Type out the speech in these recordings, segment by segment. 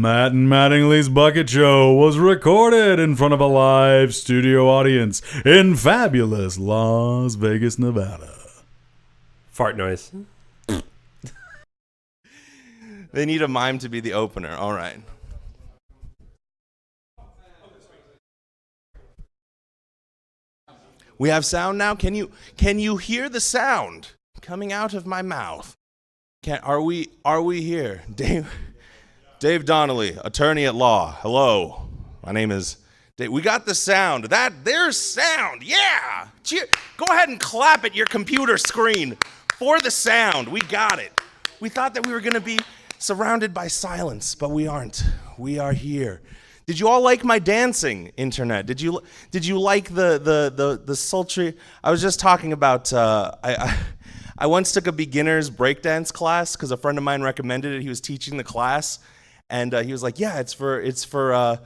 Matt and Mattingly's Bucket Show was recorded in front of a live studio audience in fabulous Las Vegas, Nevada. Fart noise. They need a mime to be the opener. All right. We have sound now. Can you hear the sound coming out of my mouth? Are we here? Dave Donnelly, attorney at law. Hello. My name is Dave. We got the sound. There's sound. Yeah. Cheer. Go ahead and clap at your computer screen for the sound. We got it. We thought that we were going to be surrounded by silence, but we aren't. We are here. Did you all like my dancing, internet? Did you like the sultry? I was just talking about I once took a beginner's breakdance class because a friend of mine recommended it. He was teaching the class, and he was like, "Yeah, it's for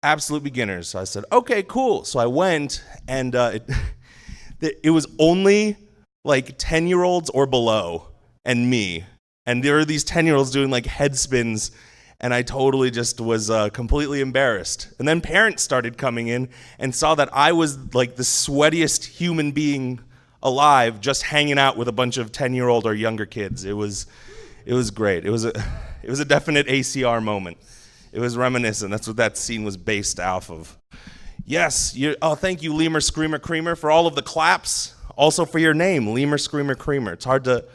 absolute beginners." So I said, "Okay, cool." So I went, and it was only like 10-year-olds or below, and me, and there were these 10-year-olds doing like head spins. And I totally just was completely embarrassed. And then parents started coming in and saw that I was like the sweatiest human being alive, just hanging out with a bunch of 10-year-old or younger kids. It was great. It was a definite ACR moment. It was reminiscent. That's what that scene was based off of. Yes. Thank you, Lemur Screamer Creamer, for all of the claps. Also for your name, Lemur Screamer Creamer. It's hard to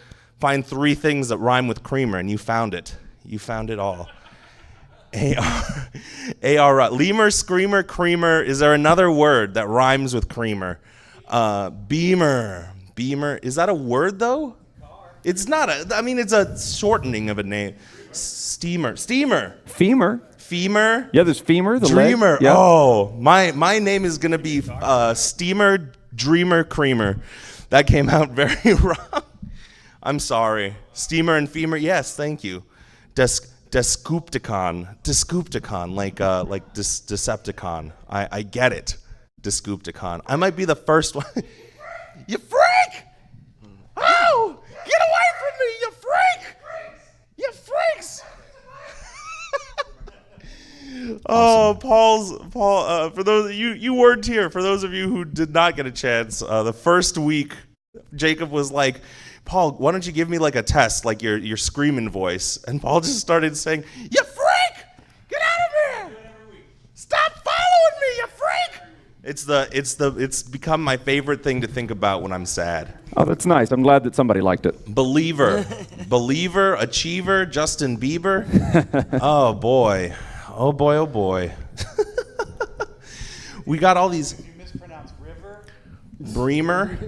find 3 things that rhyme with creamer, and you found it. You found it all. A-R, Lemur, Screamer, Creamer. Is there another word that rhymes with creamer? Beamer. Is that a word, though? It's not it's a shortening of a name. Steamer. Femur. Yeah, there's femur, the Dreamer. leg. Yeah. Oh, my name is going to be Steamer, Dreamer, Creamer. That came out very wrong. I'm sorry. Steamer and femur. Yes, thank you. Descoopticon, like Decepticon. I get it. Descoopticon. I might be the first one. You freak! Oh! Get away from me, you freak! You freaks! Oh, Paul. For those you weren't here. For those of you who did not get a chance, the first week, Jacob was like, "Paul, why don't you give me like a test, like your screaming voice?" And Paul just started saying, "You freak! Get out of here! Stop following me, you freak!" It's become my favorite thing to think about when I'm sad. Oh, that's nice. I'm glad that somebody liked it. Believer, achiever, Justin Bieber. Oh boy. We got all these. Did you mispronounce river? Bremer.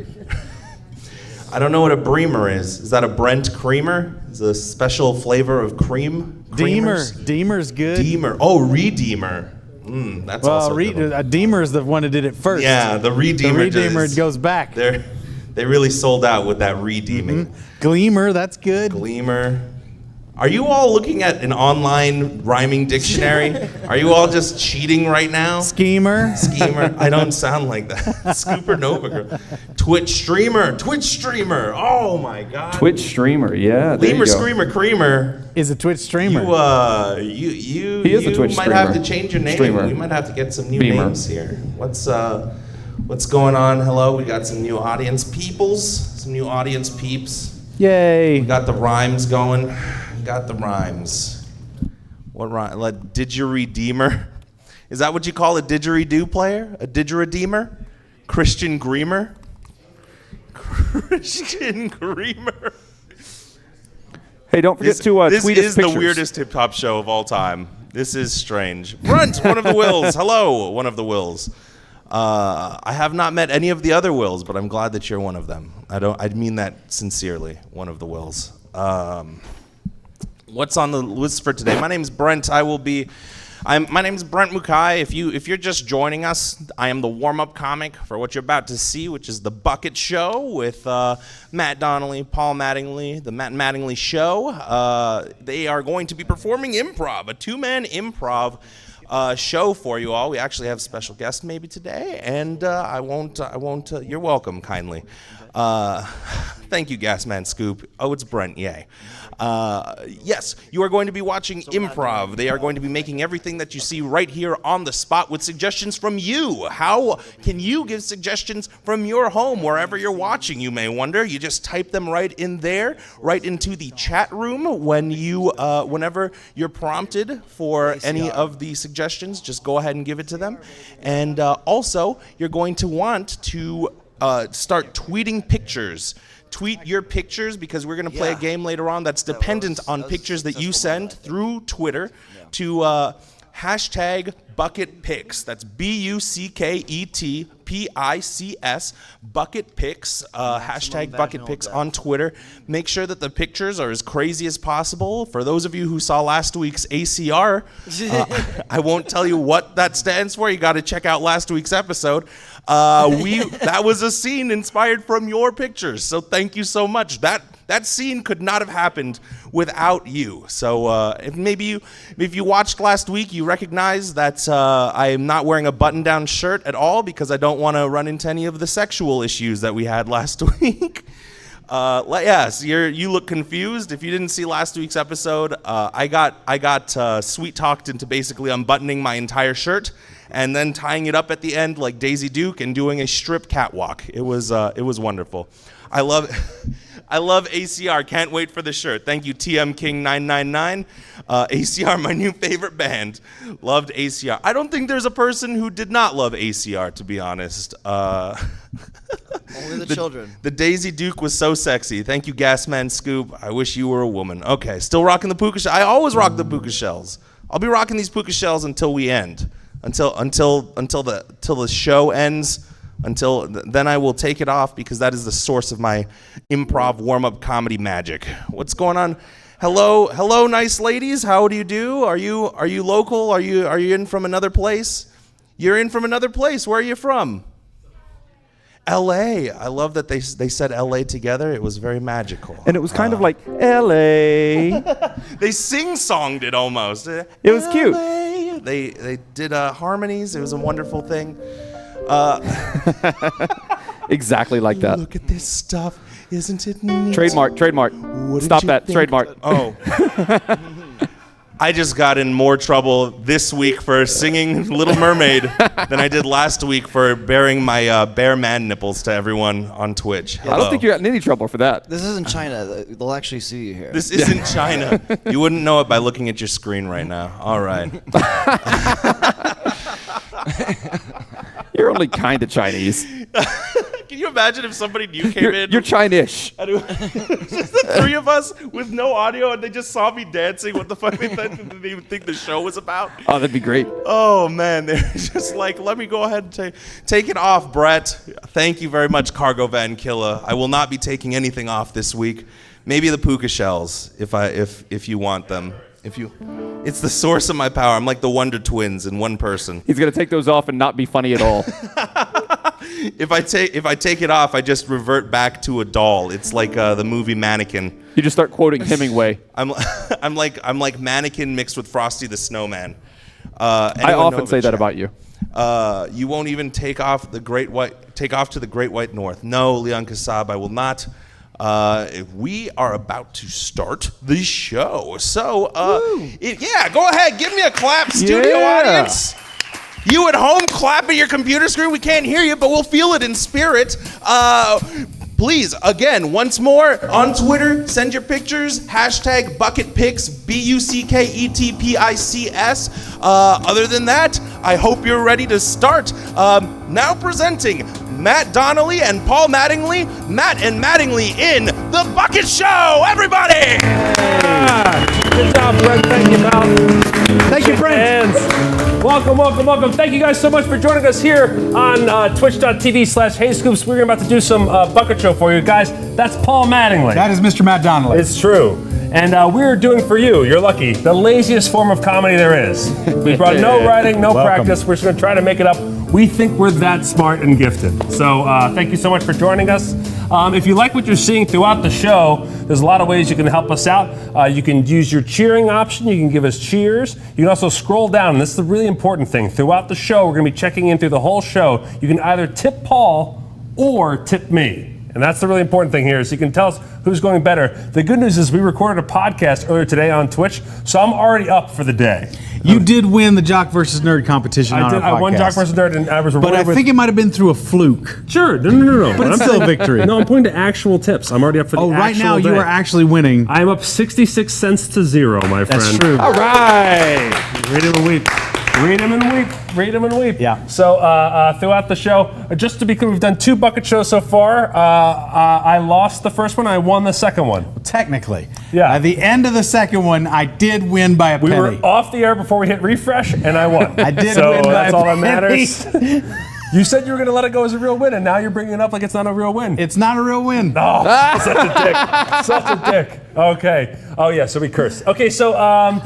I don't know what a Bremer is. Is that a Brent creamer? Is it a special flavor of cream? Deemer's good. Deemer. Oh, Redeemer. That's also good. A Deemer is the one that did it first. Yeah, the Redeemer. The Redeemer goes back. They really sold out with that redeeming. Mm-hmm. Gleamer, that's good. Gleamer. Are you all looking at an online rhyming dictionary? Are you all just cheating right now? Schemer. I don't sound like that. Scooper Nova girl. Twitch streamer. Oh my God. Twitch streamer, yeah. Lemur Screamer Creamer is a Twitch streamer. You is a Twitch might streamer. have to change your name. Streamer. We might have to get some new names here. What's going on? Hello, we got some new audience peeps. Yay. We got the rhymes going. Got the rhymes. What rhyme? Like didgeridoo? Is that what you call a didgeridoo player? A didgerideemer? Christian Greamer? Christian Greamer. Hey, don't forget to tweet us pictures. This is the weirdest hip-hop show of all time. This is strange. Brunt, one of the Wills. Hello, one of the Wills. I have not met any of the other Wills, but I'm glad that you're one of them. I mean that sincerely, one of the Wills. What's on the list for today? My name's Brent. My name's Brent Mukai. If you're just joining us, I am the warm-up comic for what you're about to see, which is the Bucket Show with Matt Donnelly, Paul Mattingly, the Matt Mattingly Show. They are going to be performing improv, a 2-man improv show for you all. We actually have special guests maybe today, and I won't. You're welcome, kindly. Thank you, Gasman Scoop. Oh, it's Brent. Yay. Yes, you are going to be watching improv. They are going to be making everything that you see right here on the spot with suggestions from you. How can you give suggestions from your home, wherever you're watching, you may wonder? You just type them right in there, right into the chat room whenever you're prompted for any of the suggestions. Just go ahead and give it to them. And also, you're going to want to start tweeting pictures. Tweet your pictures, because we're going to play a game later on that's dependent on pictures that you send through Twitter to hashtag Bucket Pics. That's BUCKETPICS, Bucket Pics, hashtag Bucket Pics on Twitter. Make sure that the pictures are as crazy as possible. For those of you who saw last week's ACR, I won't tell you what that stands for. You got to check out last week's episode. That was a scene inspired from your pictures. So thank you so much. That scene could not have happened without you. So if you watched last week, you recognize that I am not wearing a button-down shirt at all, because I don't want to run into any of the sexual issues that we had last week. Yes, you look confused. If you didn't see last week's episode, I got sweet-talked into basically unbuttoning my entire shirt and then tying it up at the end like Daisy Duke and doing a strip catwalk. It was wonderful. I love ACR. Can't wait for the shirt. Thank you, TM King 999. ACR, my new favorite band. Loved ACR. I don't think there's a person who did not love ACR, to be honest. Only the children. The Daisy Duke was so sexy. Thank you, Gasman Scoop. I wish you were a woman. Okay, still rocking the puka shell. I always rock the puka shells. I'll be rocking these puka shells until we end. Until the show ends. Then I will take it off, because that is the source of my improv warm-up comedy magic. What's going on? Hello, nice ladies. How do you do? Are you local? Are you in from another place? You're in from another place. Where are you from? L.A. I love that they said L.A. together. It was very magical. And it was kind of like L.A. They sing-songed it almost. It was cute. They did harmonies. It was a wonderful thing. Exactly like that. Look at this stuff. Isn't it neat? Trademark. Stop that. Trademark. Oh. I just got in more trouble this week for singing Little Mermaid than I did last week for bearing my bare man nipples to everyone on Twitch. Hello. I don't think you got in any trouble for that. This isn't China. They'll actually see you here. This isn't China. You wouldn't know it by looking at your screen right now. All right. You're only kind of Chinese. Can you imagine if somebody new came in? You're Chinese. Just the three of us with no audio, and they just saw me dancing. What the fuck they didn't even think the show was about? Oh, that'd be great. Oh, man. They're just like, let me go ahead and take it off, Brett. Thank you very much, Cargo Van Killa. I will not be taking anything off this week. Maybe the puka shells, if you want them. It's the source of my power. I'm like the Wonder Twins in one person. He's gonna take those off and not be funny at all. If I take it off, I just revert back to a doll. It's like the movie Mannequin. You just start quoting Hemingway. I'm like Mannequin mixed with Frosty the Snowman. I often say that about you. You won't even take off to the Great White North. No, Leon Kassab, I will not. We are about to start the show. So, go ahead. Give me a clap, studio audience. You at home, clap at your computer screen. We can't hear you, but we'll feel it in spirit. Please, again, once more, on Twitter, send your pictures, hashtag BucketPics, BUCKETPICS. Other than that, I hope you're ready to start. Now presenting Matt Donnelly and Paul Mattingly. Matt and Mattingly in The Bucket Show, everybody! Good job, Brent. Thank you, pal. Thank you, Brent. Welcome. Thank you guys so much for joining us here on twitch.tv/HeyScoops. We're about to do some Bucket Show for you guys. That's Paul Mattingly. That is Mr. Matt Donnelly. It's true. And we're doing for you, you're lucky, the laziest form of comedy there is. We brought no writing, no practice. We're just going to try to make it up. We think we're that smart and gifted. So thank you so much for joining us. If you like what you're seeing throughout the show, there's a lot of ways you can help us out. You can use your cheering option. You can give us cheers. You can also scroll down. And this is the really important thing. Throughout the show, we're going to be checking in through the whole show. You can either tip Paul or tip me. And that's the really important thing here, so you can tell us who's going better. The good news is we recorded a podcast earlier today on Twitch, so I'm already up for the day. You did win the Jock versus Nerd competition on our podcast. I won Jock versus Nerd, and I was But I think it might have been through a fluke. Sure, no. But it's still a victory. No, I'm pointing to actual tips. I'm already up for the actual right now you day. are actually winning. I'm up 66 cents to 0, my friend. That's true. All right. Read him a weep. Read them and weep. Read them and weep. Yeah. So throughout the show, just to be clear, we've done 2 bucket shows so far. I lost the first one. I won the second one. Technically. Yeah. At the end of the second one, I did win by a penny. We were off the air before we hit refresh, and I won. I did so win by that's a all that penny. matters. You said you were going to let it go as a real win, and now you're bringing it up like it's not a real win. It's not a real win. Oh, such a dick. Such a dick. Okay. Oh, yeah, so we curse. Okay, so we're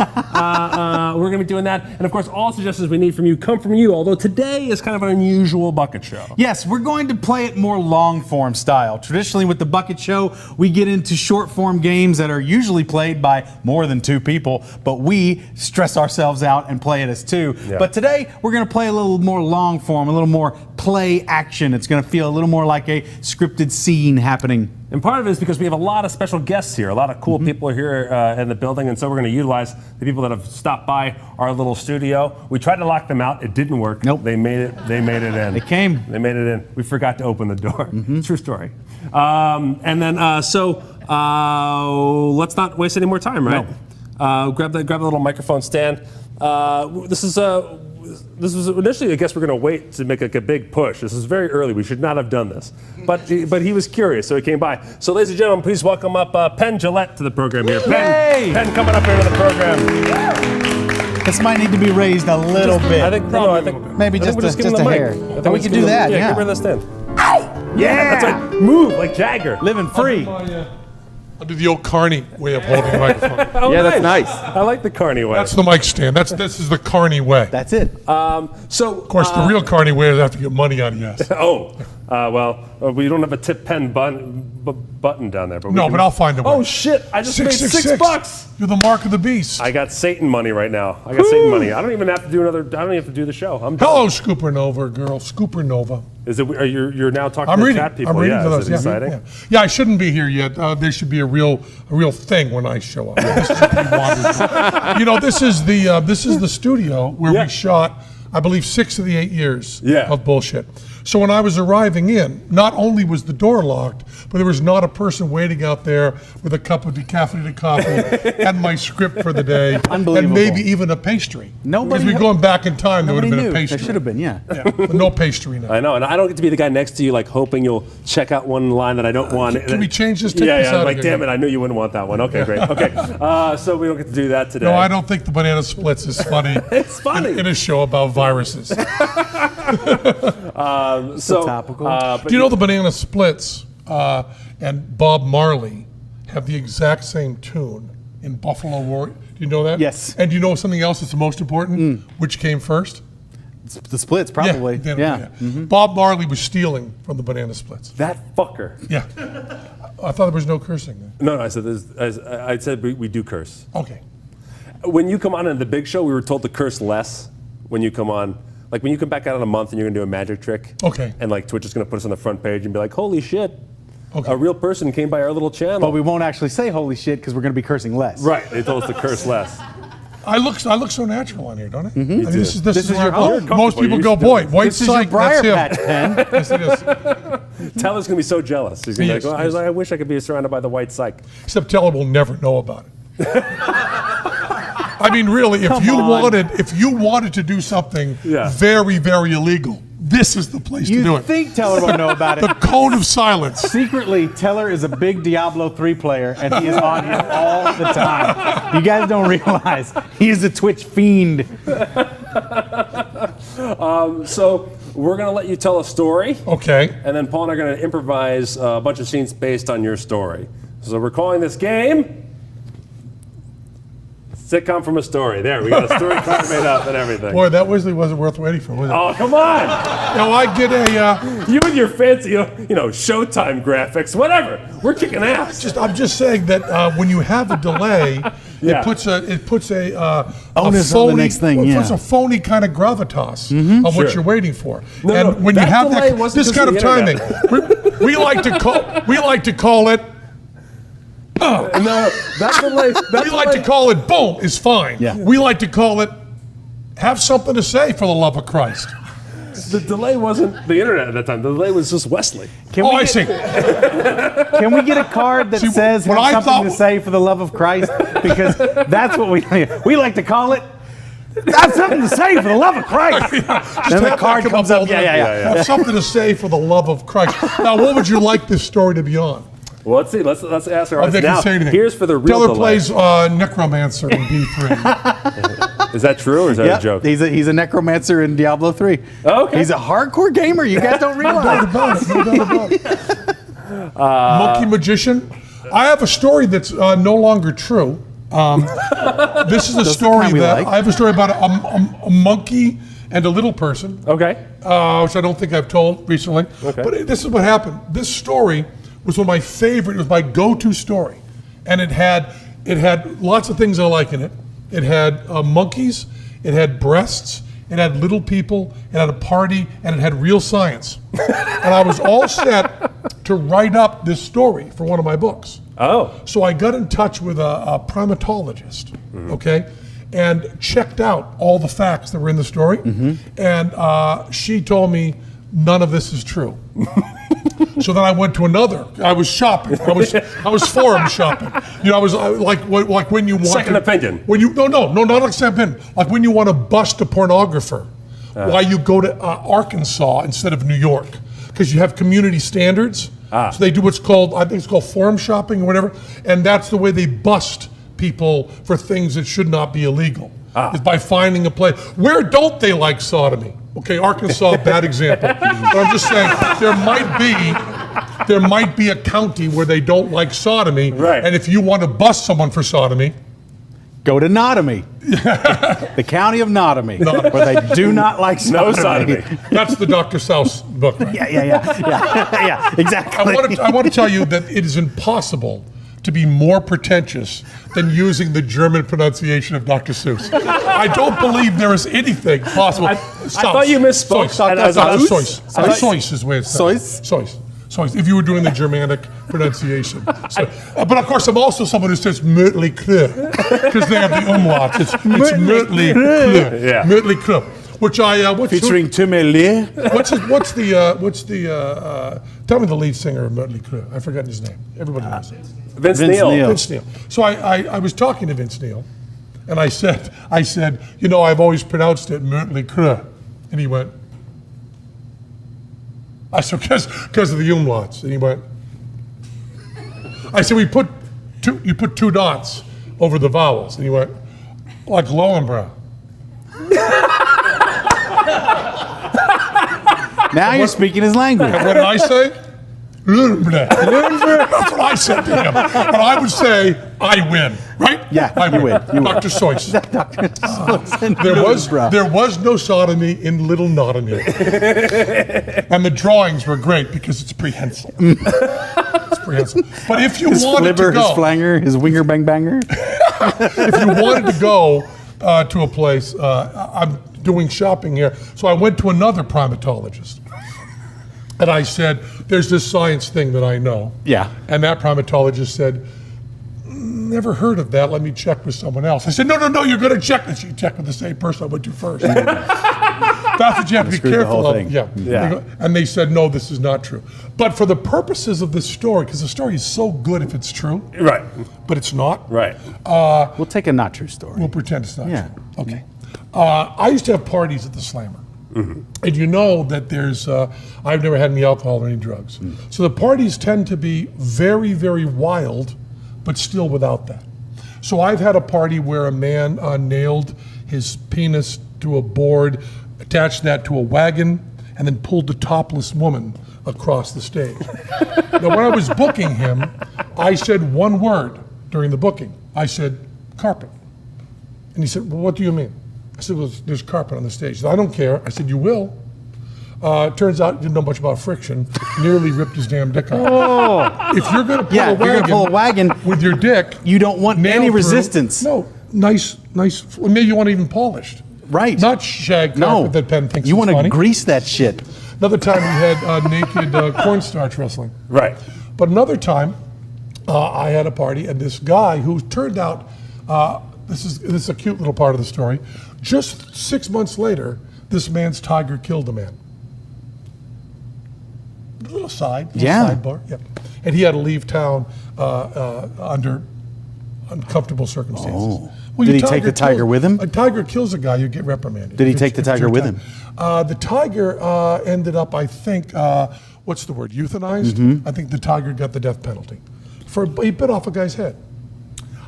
going to be doing that. And, of course, all suggestions we need from you come from you, although today is kind of an unusual bucket show. Yes, we're going to play it more long-form style. Traditionally, with the bucket show, we get into short-form games that are usually played by more than 2 people, but we stress ourselves out and play it as 2. Yeah. But today, we're going to play a little more long-form, a little more play action. It's going to feel a little more like a scripted scene happening. And part of it is because we have a lot of special guests here. A lot of cool people are here in the building, and so we're going to utilize the people that have stopped by our little studio. We tried to lock them out. It didn't work. Nope. They made it in. They came. They made it in. We forgot to open the door. True story. And then, let's not waste any more time, right? No. Grab the little microphone stand. This was initially, I guess we're going to wait to make like a big push. This is very early. We should not have done this. But he was curious, so he came by. So, ladies and gentlemen, please welcome up Penn Jillette to the program here. Penn coming up here to the program. This might need to be raised a little bit. I think maybe just we'll give him a the mic. hair. I think We we'll could just do give him- that, yeah. Give her the stand. Yeah, that's right. Move like Jagger. Living free. I'll do the old Carney way of holding the microphone. Oh, Yeah, that's nice. I like the Carney way. That's the mic stand. This is the Carney way. That's it. So, Of course, the real Carney way is I have to get money out of you. we don't have a tip pen button down there. But No, but I'll find a way. Oh shit! I just made $6. You're the mark of the beast. I got Satan money right now. I got Satan money. I don't even have to do I don't even have to do the show. I'm done. Hello, Scooper Nova, girl. Scooper Nova. Is it? You're now talking I'm to reading. chat people? I'm reading yeah. to those. Is it exciting? Yeah, I shouldn't be here yet. There should be a real thing when I show up. This should be wonderful. You know, this is the studio where Yeah. we shot, I believe, 6 of the 8 years Yeah. of bullshit. So when I was arriving in, not only was the door locked, but there was not a person waiting out there with a cup of decaffeinated coffee and my script for the day, Unbelievable. and maybe even a pastry. Nobody Because we're going back in time, there would have been knew. a pastry. There should have been, yeah. Yeah, but no pastry now. I know, and I don't get to be the guy next to you, like hoping you'll check out one line that I don't want. Can we change this? Take this Yeah. out Like, again. damn it, I knew you wouldn't want that one. Okay, great. Okay, so we don't get to do that today. No, I don't think the banana splits is funny. It's funny. In a show about viruses. So topical. Do you know the banana splits and Bob Marley have the exact same tune in Buffalo War? Do you know that? Yes. And do you know something else that's the most important? Which came first? The splits, probably. Yeah. Bob Marley was stealing from the banana splits. that fucker. Yeah. I thought there was no cursing there. No, I said I said we do curse. Okay. When you come on in the big show, we were told to curse less when you come on. Like when you come back out in a month and you're gonna do a magic trick. Okay. And like Twitch is gonna put us on the front page and be like, holy shit, Okay. a real person came by our little channel. But we won't actually say holy shit because we're going to be cursing less. Right, they told us to curse less. I look so natural on here, don't I? I mean, this is This is where your I go. home. Most people You're go, used to boy, it. white This is your psych, briar that's patch, him. Pen. Yes, it is. Teller's gonna be so jealous. He's gonna be Yes, like, yes. I wish I could be surrounded by the white psych. Except Teller will never know about it. I mean, really, if you wanted to do something Yeah. very, very illegal, this is the place to do You it. think Teller will know about The it. cone of silence. Secretly, Teller is a big Diablo 3 player, and he is on here all the time. You guys don't realize he is a Twitch fiend. So we're gonna let you tell a story, Okay. and then Paul and I are gonna improvise a bunch of scenes based on your story. So we're calling this game Sitcom from a Story. There, we got a story card made up and everything. Boy, that wasn't worth waiting for, was it? Oh, come on! No, I get a. You and your fancy, Showtime graphics, whatever. We're kicking ass. I'm just saying that when you have a delay, Yeah. It puts a Onus on the next thing, It yeah. puts a phony kind of gravitas of Sure. what you're waiting for. No, and no, when you that have delay that, wasn't this just kind of the timing, internet. we like to call it. No, that delay. We like to call it boom is fine. Yeah. We like to call it have something to say for the love of Christ. The delay wasn't the internet at that time. The delay was just Wesley. I see. Can we get a card that says what have I something thought- to say for the love of Christ? Because that's what we like to call it. Have something to say for the love of Christ. Then the have card that come comes up. all Yeah, the- yeah, yeah. Have something to say for the love of Christ. Now, what would you like this story to be on? Well, let's see. Let's ask our If they audience can now. say anything. Here's for the real Taylor delay. plays Necromancer in B3. Is that true or is that a Yep, joke? he's a necromancer in Diablo 3. Oh, okay. He's a hardcore gamer. You guys don't No doubt realize. about it. No doubt about it. Monkey magician. I have a story that's no longer true. This is a story kind we that like. I have a story about a monkey and a little person. Okay. Which I don't think I've told recently. Okay. But this is what happened. This story was one of my favorite. It was my go-to story, and it had lots of things I like in it. It had monkeys. It had breasts. It had little people. It had a party, and it had real science. And I was all set to write up this story for one of my books. Oh. So I got in touch with a primatologist, okay, and checked out all the facts that were in the story. And she told me none of this is true. So then I went to another. I was shopping. I was forum shopping. You know, I was like when you want Second opinion. When you no, not like second opinion. Like when you want to bust a pornographer, why you go to Arkansas instead of New York? Because you have community standards. So they do what's called, I think it's called forum shopping or whatever, and that's the way they bust people for things that should not be illegal. Is by finding a place. Where don't they like sodomy? Okay, Arkansas, bad example. But I'm just saying there might be a county where they don't like sodomy, Right. and if you want to bust someone for sodomy, Go to Notomy, the county of Notomy, where they do not like No sodomy. sodomy. that's the Dr. Seuss book, right? Yeah, exactly. I want to tell you that it is impossible to be more pretentious than using the German pronunciation of Dr. Seuss. I don't believe there is anything possible. I thought you misspoke. Seuss. Seuss? Seuss is where it's Seuss? Seuss. If you were doing the Germanic pronunciation. So, but of course, I'm also someone who says Mötley Crüe, because they have the umlaut. It's Mötley Crüe. Yeah. Mötley Crüe. Which Featuring Tumelier. tell me the lead singer of Mötley Crüe. I've forgotten his name. Everybody knows it. Vince Vince Neil. Neil. Vince Neil. So I was talking to Vince Neil, and I said, you know, I've always pronounced it Mötley Crüe, and he went. I said, because of the umlauts, and he went. I said, you put two dots over the vowels, and he went, like Lowenbrow. Now you're speaking his language. And what did I say? That's what I said to him. And I would say, I win, right? Yeah, I you win. You win. Dr. Seuss. Bruh. There was no sodomy in Little Nottingham. And the drawings were great because it's prehensile. It's prehensile. But if you His wanted flibber, to his go, flanger, his winger bang banger. if you wanted to go to a place, I'm doing shopping here. So I went to another primatologist. And I said, there's this science thing that I know. Yeah. And that primatologist said, never heard of that. Let me check with someone else. I said, no, you're going to check this. You check with the same person I went to first. That's what you have to be Screwed the careful whole of. thing. Yeah. And they said, no, this is not true. But for the purposes of this story, because the story is so good if it's true, Right. but it's not. Right. We'll take a not true story. We'll pretend it's not Yeah. true. Okay. I used to have parties at the Slammer. And you know that there's, I've never had any alcohol or any drugs. So the parties tend to be very, very wild, but still without that. So I've had a party where a man nailed his penis to a board, attached that to a wagon, and then pulled the topless woman across the stage. Now, when I was booking him, I said one word during the booking. I said, carpet. And he said, well, what do you mean? I said, well, there's carpet on the stage. He said, I don't care. I said, you will. Turns out he didn't know much about friction. Nearly ripped his damn dick off. If you're going to pull Yeah, a if you're gonna pull a wagon with your dick, you don't want nail any through- resistance. No, nice. Maybe you want it even polished. Right. Not shag No. carpet that Penn thinks You is want to funny. grease that shit. Another time we had naked cornstarch wrestling. Right. But another time, I had a party, and this guy who turned out, this is a cute little part of the story. Just 6 months later, this man's tiger killed a man. A little sidebar. Yeah. And he had to leave town under uncomfortable circumstances. Oh. Did he take the tiger with him? A tiger kills a guy, you get reprimanded. Did he If take the it's your tiger with time. him? The tiger ended up, I think, what's the word, euthanized? Mm-hmm. I think the tiger got the death penalty. He bit off a guy's head.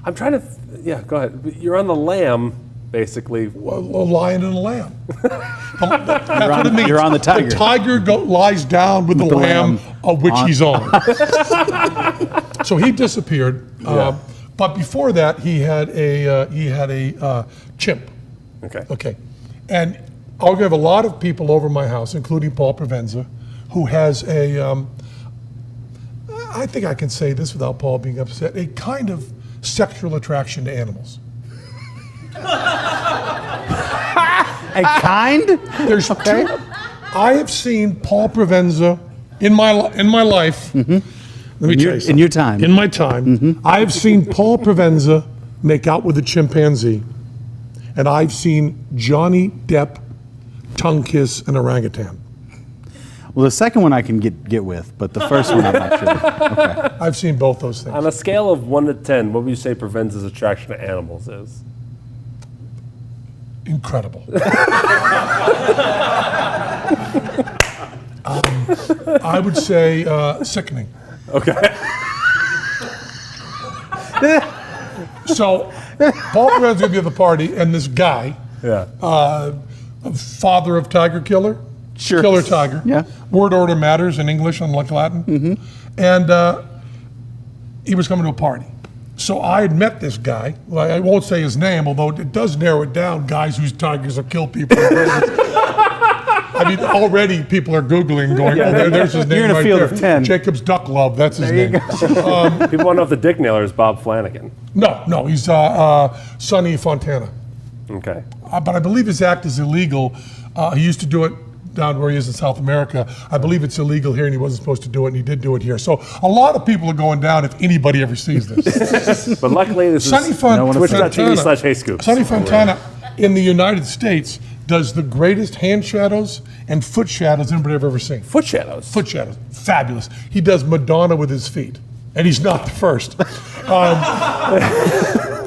I'm trying to. Yeah, go ahead. You're on the lamb, basically. A lion and a lamb. That's what it means. You're on the tiger. The tiger lies down with the lamb of which he's on. So he disappeared. But before that, he had a chimp. Okay. Okay. And I'll have a lot of people over my house, including Paul Provenza, who has I think I can say this without Paul being upset, a kind of sexual attraction to animals. A kind? There's two. I have seen Paul Provenza in my life. Let me tell you something. In your time. In my time, I have seen Paul Provenza make out with a chimpanzee, and I've seen Johnny Depp tongue kiss an orangutan. Well, the second one I can get with, but the first one I'm not sure. Okay. I've seen both those things. On a scale of 1 to 10, what would you say Provenza's attraction to animals is? Incredible. I would say sickening. Okay. So, Paul Provenza would be at the party, and this guy, Yeah. father of tiger killer, Sure. killer tiger. Yeah. Word order matters in English, unlike Latin. And he was coming to a party. So I had met this guy. Well, I won't say his name, although it does narrow it down. Guys whose tigers have killed people. I mean, already people are Googling, going, "Oh, there's his name You're in a right field there. of 10. Jacob's Duck Love, that's his name." People want to know if the dick nailer is Bob Flanagan. No, he's Sonny Fontana. Okay. But I believe his act is illegal. He used to do it down where he is in South America. I believe it's illegal here, and he wasn't supposed to do it, and he did do it here. So a lot of people are going down if anybody ever sees this. But luckily, this Sonny is Fontana, twitch.tv/HeyScoops. Sonny Fontana in the United States does the greatest hand shadows and foot shadows anybody I've ever seen. Foot shadows. Foot shadows, fabulous. He does Madonna with his feet, and he's not the first.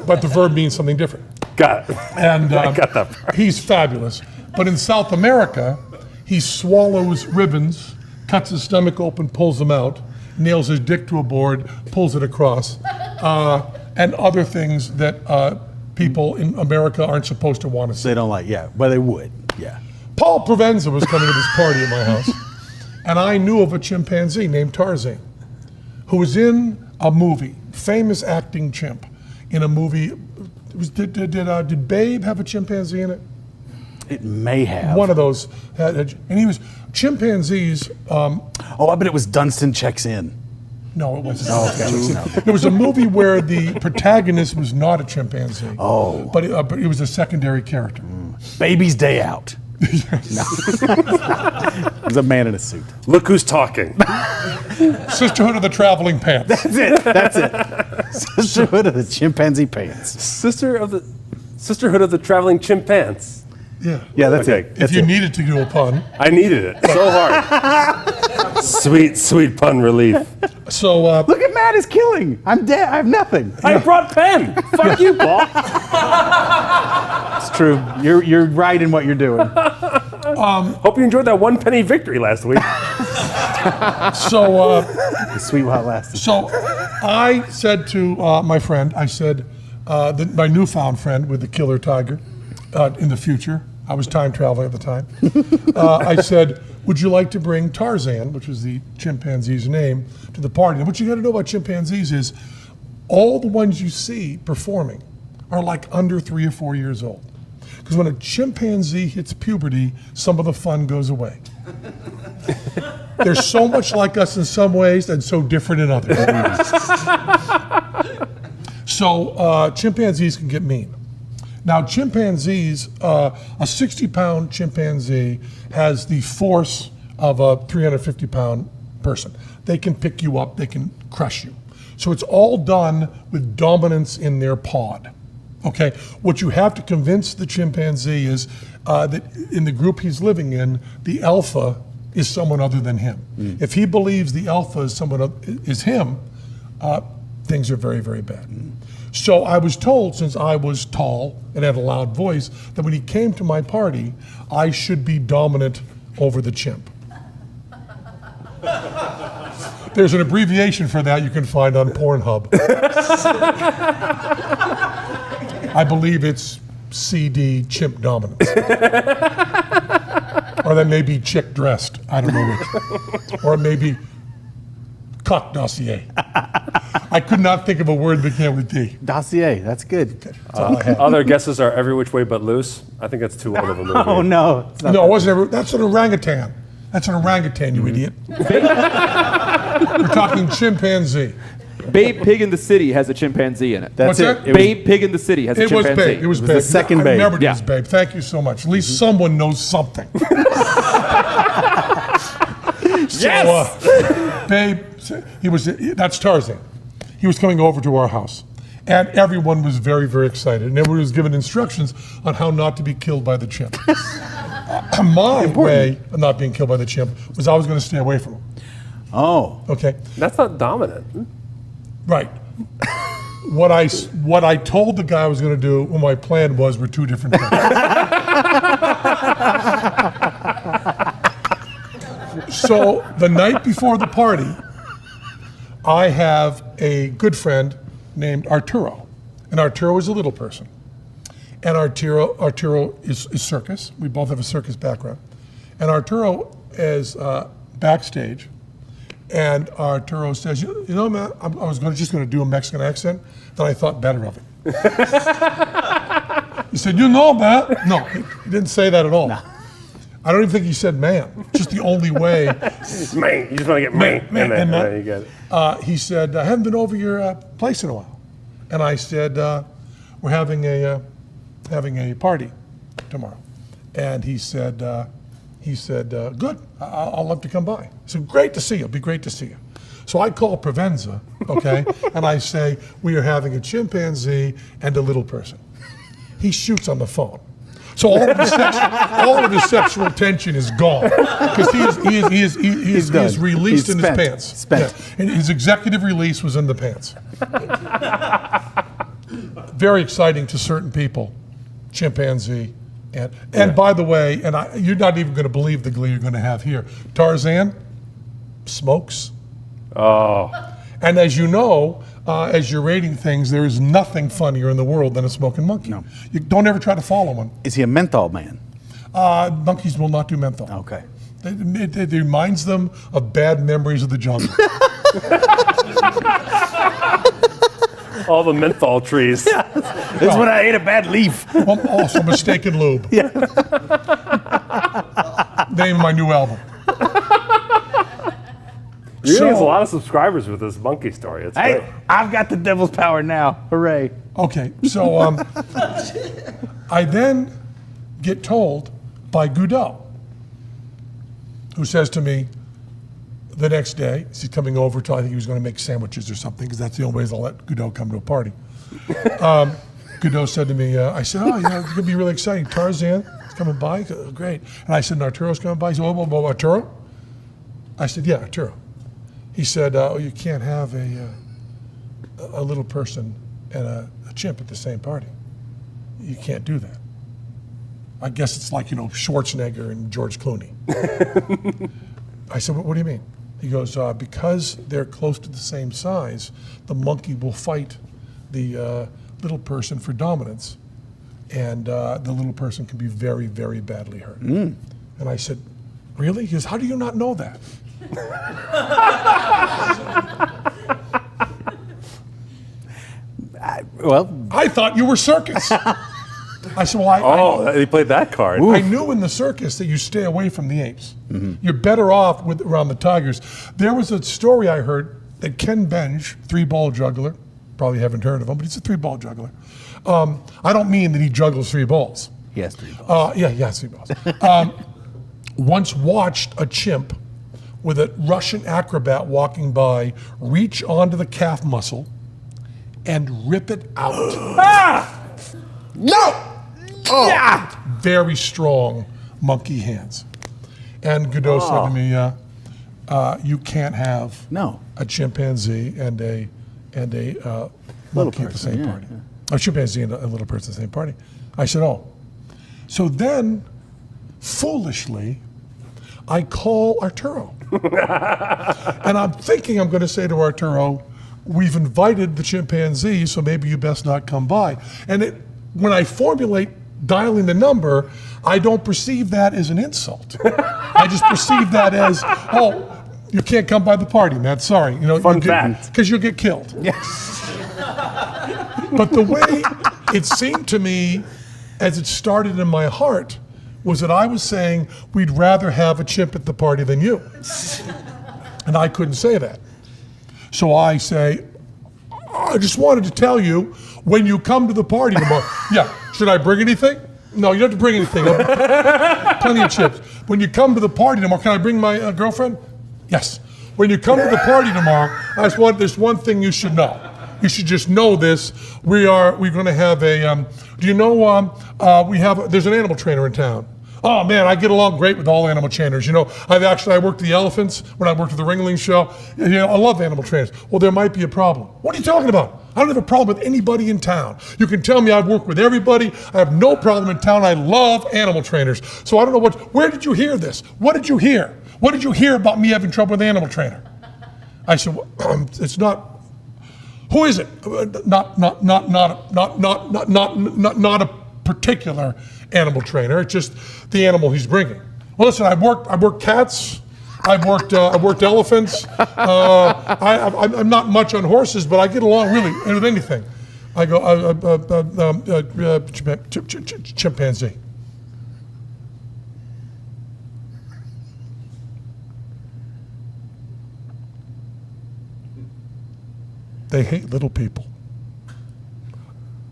But the verb means something different. Got it. And I got that part. he's fabulous. But in South America, he swallows ribbons, cuts his stomach open, pulls them out, nails his dick to a board, pulls it across, and other things that people in America aren't supposed to want to see. They don't like, but they would, Paul Provenza was coming to this party at my house, and I knew of a chimpanzee named Tarzan, who was in a movie, famous acting chimp, in a movie. Did Babe have a chimpanzee in it? It may have. One of those, and he was chimpanzees. Oh, I bet it was Dunstan Checks In. No, it wasn't. It was a movie where the protagonist was not a chimpanzee. Oh. But it was a secondary character. Baby's Day Out. No. It was a man in a suit. Look who's talking. Sisterhood of the Traveling Pants. That's it. Sisterhood of the Chimpanzee Pants. Sisterhood of the Traveling Chimpanzees. Yeah, that's Okay. it. If you needed to do a pun. I needed it so hard. Sweet pun relief. So, Look at Matt is killing. I'm dead. I have nothing. I brought pen. Fuck you, Paul. It's true. You're right in what you're doing. Hope you enjoyed that 1 penny victory last week. The sweet while it lasted. So I said to my friend, my newfound friend with the killer tiger in the future, I was time traveling at the time, I said, would you like to bring Tarzan, which was the chimpanzee's name, to the party? And what you got to know about chimpanzees is all the ones you see performing are like under 3 or 4 years old. Because when a chimpanzee hits puberty, some of the fun goes away. They're so much like us in some ways and so different in others. So chimpanzees can get mean. Now chimpanzees, a 60-pound chimpanzee has the force of a 350-pound person. They can pick you up, they can crush you. So it's all done with dominance in their pod. Okay, what you have to convince the chimpanzee is that in the group he's living in, the alpha is someone other than him. If he believes the alpha is is him, things are very, very bad. So I was told, since I was tall and had a loud voice, that when he came to my party, I should be dominant over the chimp. There's an abbreviation for that you can find on Pornhub. I believe it's CD, chimp dominance. Or that may be chick dressed. I don't know which. Or maybe cock dossier. I could not think of a word that began with D. Dossier, that's good. Other guesses are Every Which Way But Loose. I think that's too old of a movie. Oh, no. It's not No, it wasn't. That's an orangutan. That's an orangutan, you idiot. We're talking chimpanzee. Babe Pig in the City has a chimpanzee in it. That's What's it. that? Babe Pig in the City has a It was chimpanzee. Babe. It was was Babe. the second I Babe. remembered it Yeah. was Babe. Thank you so much. At least someone knows something. Yes! So, Babe, that's Tarzan. He was coming over to our house. And everyone was very, very excited. And everyone was given instructions on how not to be killed by the chimp. My way of not being killed by the chimp was I was going to stay away from him. Oh. Okay? That's not dominant. Right. What I told the guy I was going to do, what my plan was, were two different things. So the night before the party, I have a good friend named Arturo, and Arturo is a little person, and Arturo is circus. We both have a circus background, and Arturo is backstage. And Arturo says, you know, man, I was just going to do a Mexican accent, then I thought better of it. He said, you know, man. No, he didn't say that at all. No. I don't even think he said man. Just the only way. Man, you just want to get man. Man. You got it. He said, I haven't been over your place in a while. And I said, we're having a party tomorrow. And he said, good, I'll love to come by. I said, great to see you, it'll be great to see you. So I call Provenza, okay, and I say, we are having a chimpanzee and a little person. He shoots on the phone. So all of his sexual tension is gone because he is released in his pants. Spent. Yeah. And his executive release was in the pants. Very exciting to certain people, chimpanzee. And by the way, you're not even going to believe the glee you're going to have here. Tarzan smokes. Oh. And as you know, as you're rating things, there is nothing funnier in the world than a smoking monkey. No. You don't ever try to follow one. Is he a menthol man? Monkeys will not do menthol. Okay. It reminds them of bad memories of the jungle. All the menthol trees. This is when I ate a bad leaf. Also, Mistaken Lube. Yeah. Name of my new album. You're going to get a lot of subscribers with this monkey story. It's great. Hey, I've got the devil's power now. Hooray. Okay, so I then get told by Godot, who says to me the next day, he's coming over to, I think he was going to make sandwiches or something, because that's the only way I'll let Godot come to a party. Godot said to me, I said, oh, yeah, it's going to be really exciting. Tarzan is coming by. He goes, oh, great. And I said, and Arturo's coming by. He said, oh, Arturo? I said, yeah, Arturo. He said, oh, you can't have a little person and a chimp at the same party. You can't do that. I guess it's like, Schwarzenegger and George Clooney. I said, what do you mean? He goes, because they're close to the same size, the monkey will fight the little person for dominance, and the little person can be very, very badly hurt. And I said, really? He goes, how do you not know that? Well, I thought you were circus. I said, well, He played that card. I knew in the circus that you stay away from the apes. You're better off around the tigers. There was a story I heard that Ken Benj, 3-ball juggler, probably haven't heard of him, but he's a 3-ball juggler. I don't mean that he juggles 3 balls. Yes, 3 balls. Yeah, 3 balls. Once watched a chimp with a Russian acrobat walking by reach onto the calf muscle and rip it out. No! Yeah! Very strong monkey hands. And Godot said to me, you can't have a chimpanzee and a monkey at the same party. A chimpanzee and a little person at the same party. I said, oh. So then, foolishly, I call Arturo. And I'm thinking I'm going to say to Arturo, we've invited the chimpanzee, so maybe you best not come by. And when I formulate dialing the number, I don't perceive that as an insult. I just perceive that as, oh, you can't come by the party, man. Sorry. Fun fact. Because you'll get killed. Yes. But the way it seemed to me, as it started in my heart, was that I was saying we'd rather have a chimp at the party than you. And I couldn't say that. So I say, I just wanted to tell you, when you come to the party tomorrow, should I bring anything? No, you don't have to bring anything. Plenty of chips. When you come to the party tomorrow, can I bring my girlfriend? Yes. When you come to the party tomorrow, there's one thing you should know. You should just know this. We're going to have a, do you know, there's an animal trainer in town. Oh man, I get along great with all animal trainers. I worked the elephants when I worked at the Ringling show. I love animal trainers. Well, there might be a problem. What are you talking about? I don't have a problem with anybody in town. You can tell me I've worked with everybody. I have no problem in town. I love animal trainers. So I don't know where did you hear this? What did you hear? What did you hear about me having trouble with the animal trainer? I said, it's not. Who is it? Not a particular animal trainer. It's just the animal he's bringing. Well, listen, I've worked cats. I've worked elephants. I'm not much on horses, but I get along really with anything. I go chimpanzee. They hate little people.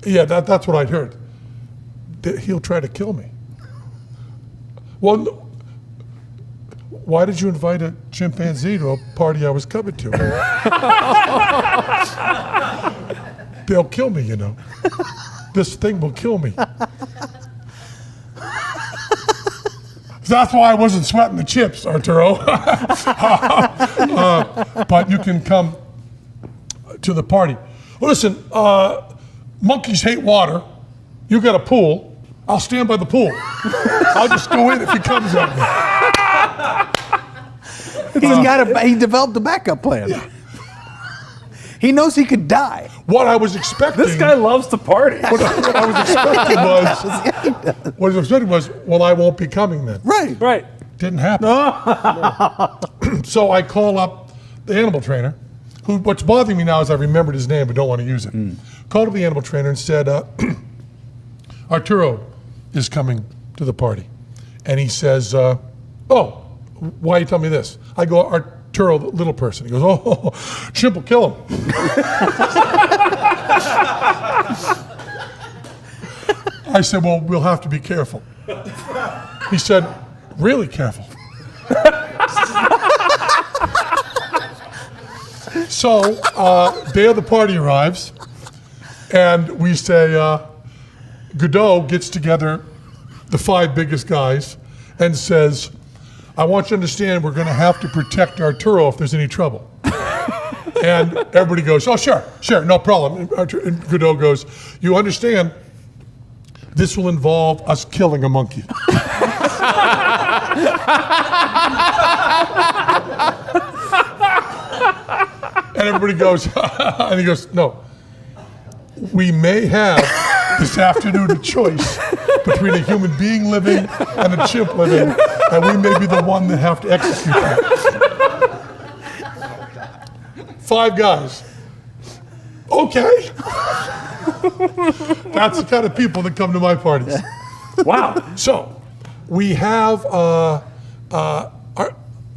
Yeah, that's what I'd heard. He'll try to kill me. Well, why did you invite a chimpanzee to a party I was coming to? They'll kill me, This thing will kill me. That's why I wasn't sweating the chips, Arturo. But you can come to the party. Well, listen, monkeys hate water. You got a pool. I'll stand by the pool. I'll just go in if he comes at me. He developed a backup plan. Yeah. He knows he could die. What I was expecting. This guy loves to party. What I was expecting was, well, I won't be coming then. Right. Didn't happen. So I call up the animal trainer, what's bothering me now is I remembered his name but don't want to use it. Called up the animal trainer and said, Arturo is coming to the party. And he says, oh, why you tell me this? I go, Arturo, the little person. He goes, oh, chimp will kill him. I said, well, we'll have to be careful. He said, really careful. So, day of the party arrives, and we say, Godot gets together the 5 biggest guys and says, I want you to understand we're going to have to protect Arturo if there's any trouble. And everybody goes, oh, sure, no problem. And Godot goes, you understand, this will involve us killing a monkey. And everybody goes, and he goes, no. We may have this afternoon a choice between a human being living and a chimp living, and we may be the one that have to execute that. 5 guys. Okay. That's the kind of people that come to my parties. Wow. So, we have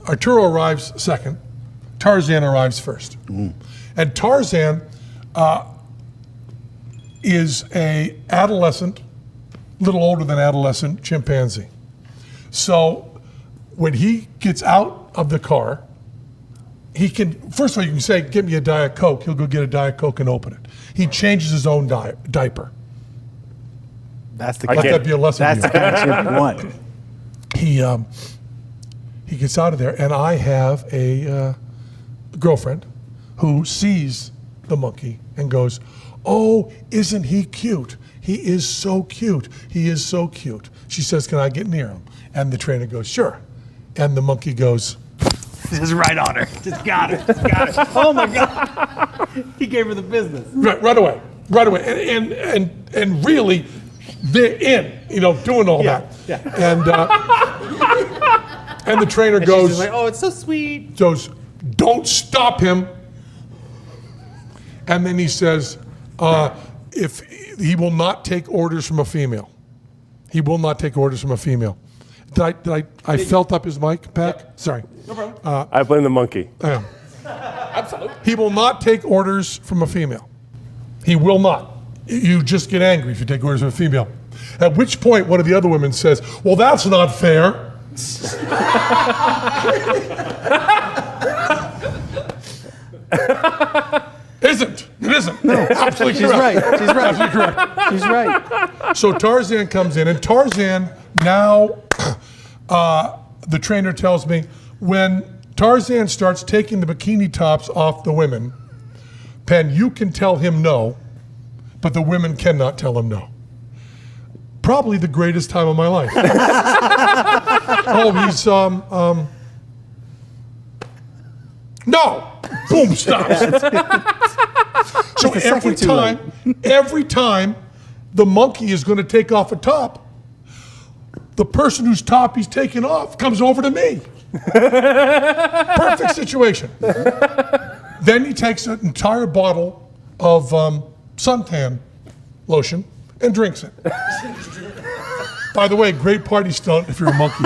Arturo arrives second. Tarzan arrives first. And Tarzan is a adolescent, little older than adolescent chimpanzee. So when he gets out of the car, he can, first of all, you can say, "Give me a Diet Coke." He'll go get a Diet Coke and open it. He changes his own diaper. That's the I Let can't- that be a lesson That's to the you. kind of chimp you want. He gets out of there, and I have a girlfriend who sees the monkey and goes, "Oh, isn't he cute? He is so cute. He is so cute." She says, "Can I get near him?" And the trainer goes, "Sure." And the monkey goes, Just right on her. Just got her. Just got her. Oh my God. He gave her the business. right away. And really, they're in, doing all that. Yeah. And the trainer goes, She's like, "Oh, it's so sweet." goes, "Don't stop him." And then he says, if he will not take orders from a female. He will not take orders from a female. Did I felt up his mic, Pack? Yep. Sorry. No problem. I blame the monkey. Absolutely. He will not take orders from a female. He will not. You just get angry if you take orders from a female. At which point, one of the other women says, "Well, that's not fair." It isn't. No, absolutely She's correct. right. She's right. Absolutely correct. She's right. So Tarzan comes in, and Tarzan now, the trainer tells me, when Tarzan starts taking the bikini tops off the women, Penn, you can tell him no, but the women cannot tell him no. Probably the greatest time of my life. Oh, he's, no! Boom, stops. So every time the monkey is going to take off a top, the person whose top he's taking off comes over to me. Perfect situation. Then he takes an entire bottle of suntan lotion and drinks it. By the way, great party stunt if you're a monkey.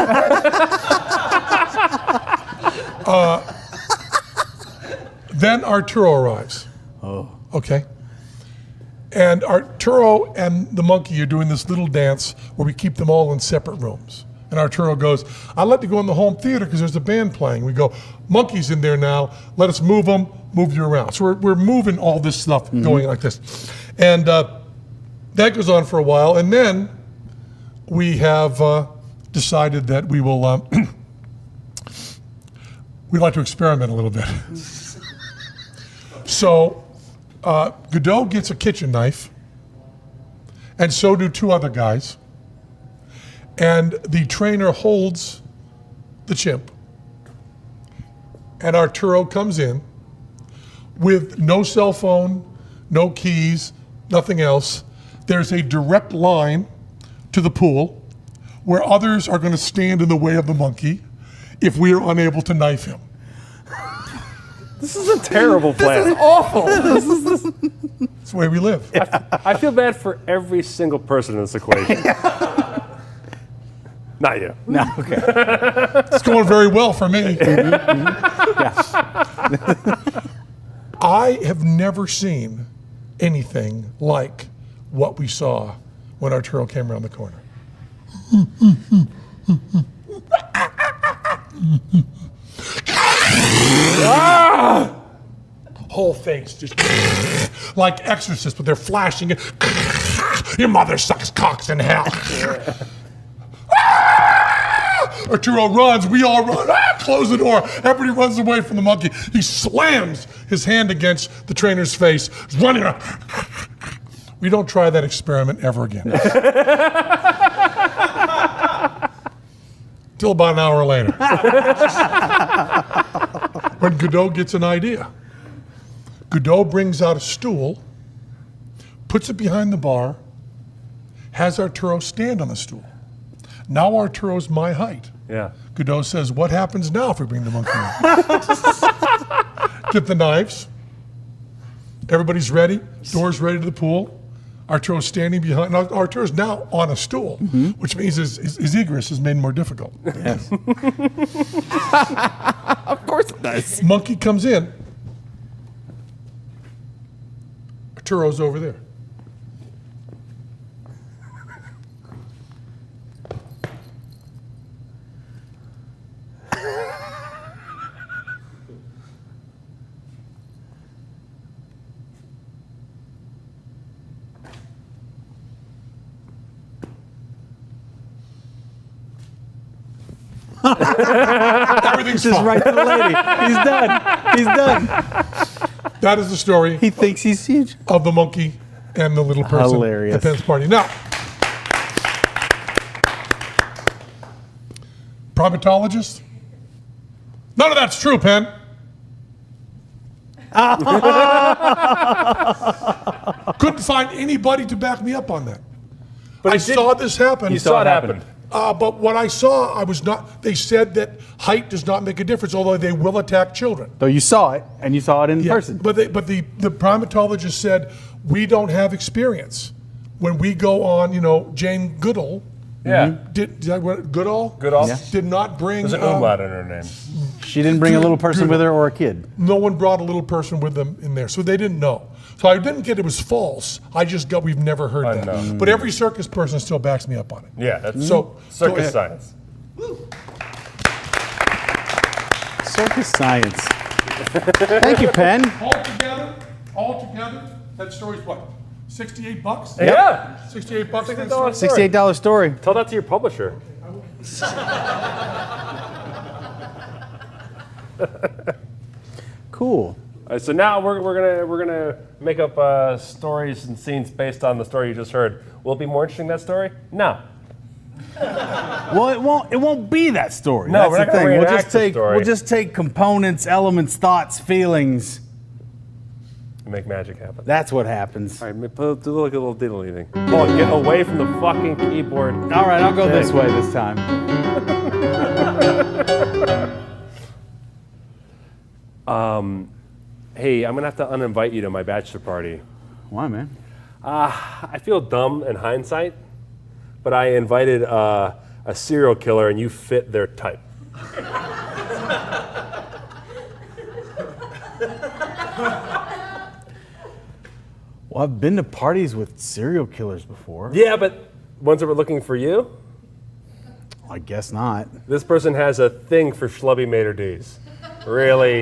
Then Arturo arrives. Oh. Okay. And Arturo and the monkey are doing this little dance where we keep them all in separate rooms. And Arturo goes, "I'd like to go in the home theater because there's a band playing." We go, "Monkey's in there now. Let us move them, move you around." So we're moving all this stuff going like this. And that goes on for a while. And then we have decided that we will, we'd like to experiment a little bit. So Godot gets a kitchen knife, and so do two other guys. And the trainer holds the chimp, and Arturo comes in with no cell phone, no keys, nothing else. There's a direct line to the pool where others are going to stand in the way of the monkey if we are unable to knife him. This is a terrible plan. This is awful. It's the way we live. I feel bad for every single person in this equation. Not you. No, okay. It's going very well for me. I have never seen anything like what we saw when Arturo came around the corner. Whole face just like Exorcist, but they're flashing it. Your mother sucks cocks in hell. Arturo runs, we all run, close the door. Everybody runs away from the monkey. He slams his hand against the trainer's face, he's running around. We don't try that experiment ever again. Till about an hour later. When Godot gets an idea. Godot brings out a stool, puts it behind the bar, has Arturo stand on the stool. Now Arturo's my height. Yeah. Godot says, "What happens now if we bring the monkey in?" Get the knives. Everybody's ready. Door's ready to the pool. Arturo's standing behind. Now, Arturo's now on a stool, which means his egress is made more difficult. Yes. Of course it does. Monkey comes in. Arturo's over there. Everything's Just fine. right to the lady. He's done. He's done. That is the story He thinks he's huge. of the monkey and the little person Hilarious. at Penn's party. Now, primatologist? None of that's true, Penn. Couldn't find anybody to back me up on that. But I saw this happen. You saw it happen. But what I saw, I was not. They said that height does not make a difference, although they will attack children. So you saw it, and you saw it in Yeah, person. But the primatologist said we don't have experience. When we go on, Jane Goodall. Yeah. Goodall? Goodall? Yeah. Did not bring. There's an umlaut in her name. She didn't bring a little person with her or a kid. No one brought a little person with them in there, so they didn't know. So I didn't get it was false. I just got we've never heard that. know. But every circus person still backs me up on it. Yeah, that's So circus go ahead. science. Circus science. Thank you, Penn. Altogether, that story's what? $68? Yeah. $68 for that $68. story? $68 story. Tell that to your publisher. Cool. All right, so now we're gonna make up stories and scenes based on the story you just heard. Will it be more interesting, that story? No. Well, it won't be that story. No, That's we're the not gonna thing. reenact the story. We'll just take components, elements, thoughts, feelings. Make magic happen. That's what happens. All right, do like a little diddly thing. Come on, get away from the fucking keyboard. All right, I'll go this way this time. Hey, I'm gonna have to uninvite you to my bachelor party. Why, man? I feel dumb in hindsight, but I invited a serial killer and you fit their type. Well, I've been to parties with serial killers before. Yeah, but ones that were looking for you? I guess not. This person has a thing for schlubby maitre d's. Really,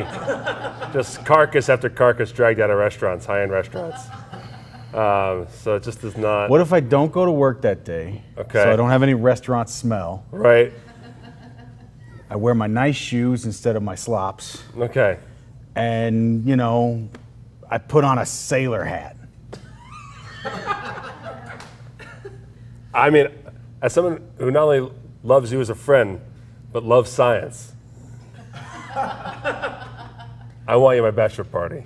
just carcass after carcass dragged out of restaurants, high-end restaurants. So it just does not. What if I don't go to work that day? Okay. So I don't have any restaurant smell. Right. I wear my nice shoes instead of my slops. Okay. And, I put on a sailor hat. I mean, as someone who not only loves you as a friend, but loves science, I want you at my bachelor party.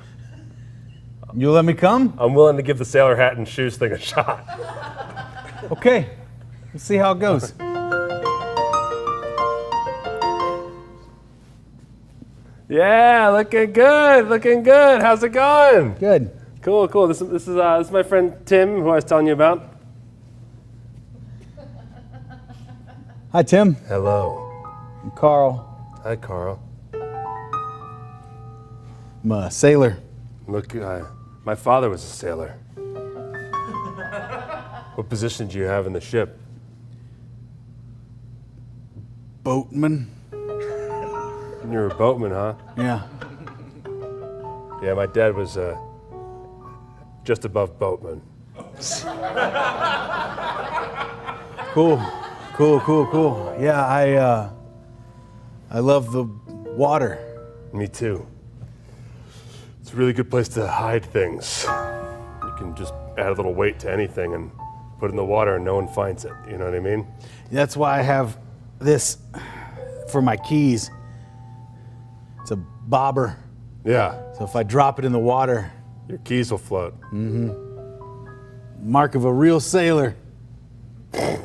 You let me come? I'm willing to give the sailor hat and shoes thing a shot. Okay. We'll see how it goes. Yeah, looking good, looking good. How's it going? Good. Cool, cool. This is my friend Tim, who I was telling you about. Hi, Tim. Hello. I'm Carl. Hi, Carl. I'm a sailor. Look, my father was a sailor. What position do you have in the ship? Boatman. You're a boatman, huh? Yeah. Yeah, my dad was just above boatman. Cool. Yeah, I love the water. Me too. It's a really good place to hide things. You can just add a little weight to anything and put it in the water and no one finds it. You know what I mean? That's why I have this for my keys. It's a bobber. Yeah. So if I drop it in the water, Your keys will float. mark of a real sailor. Yeah.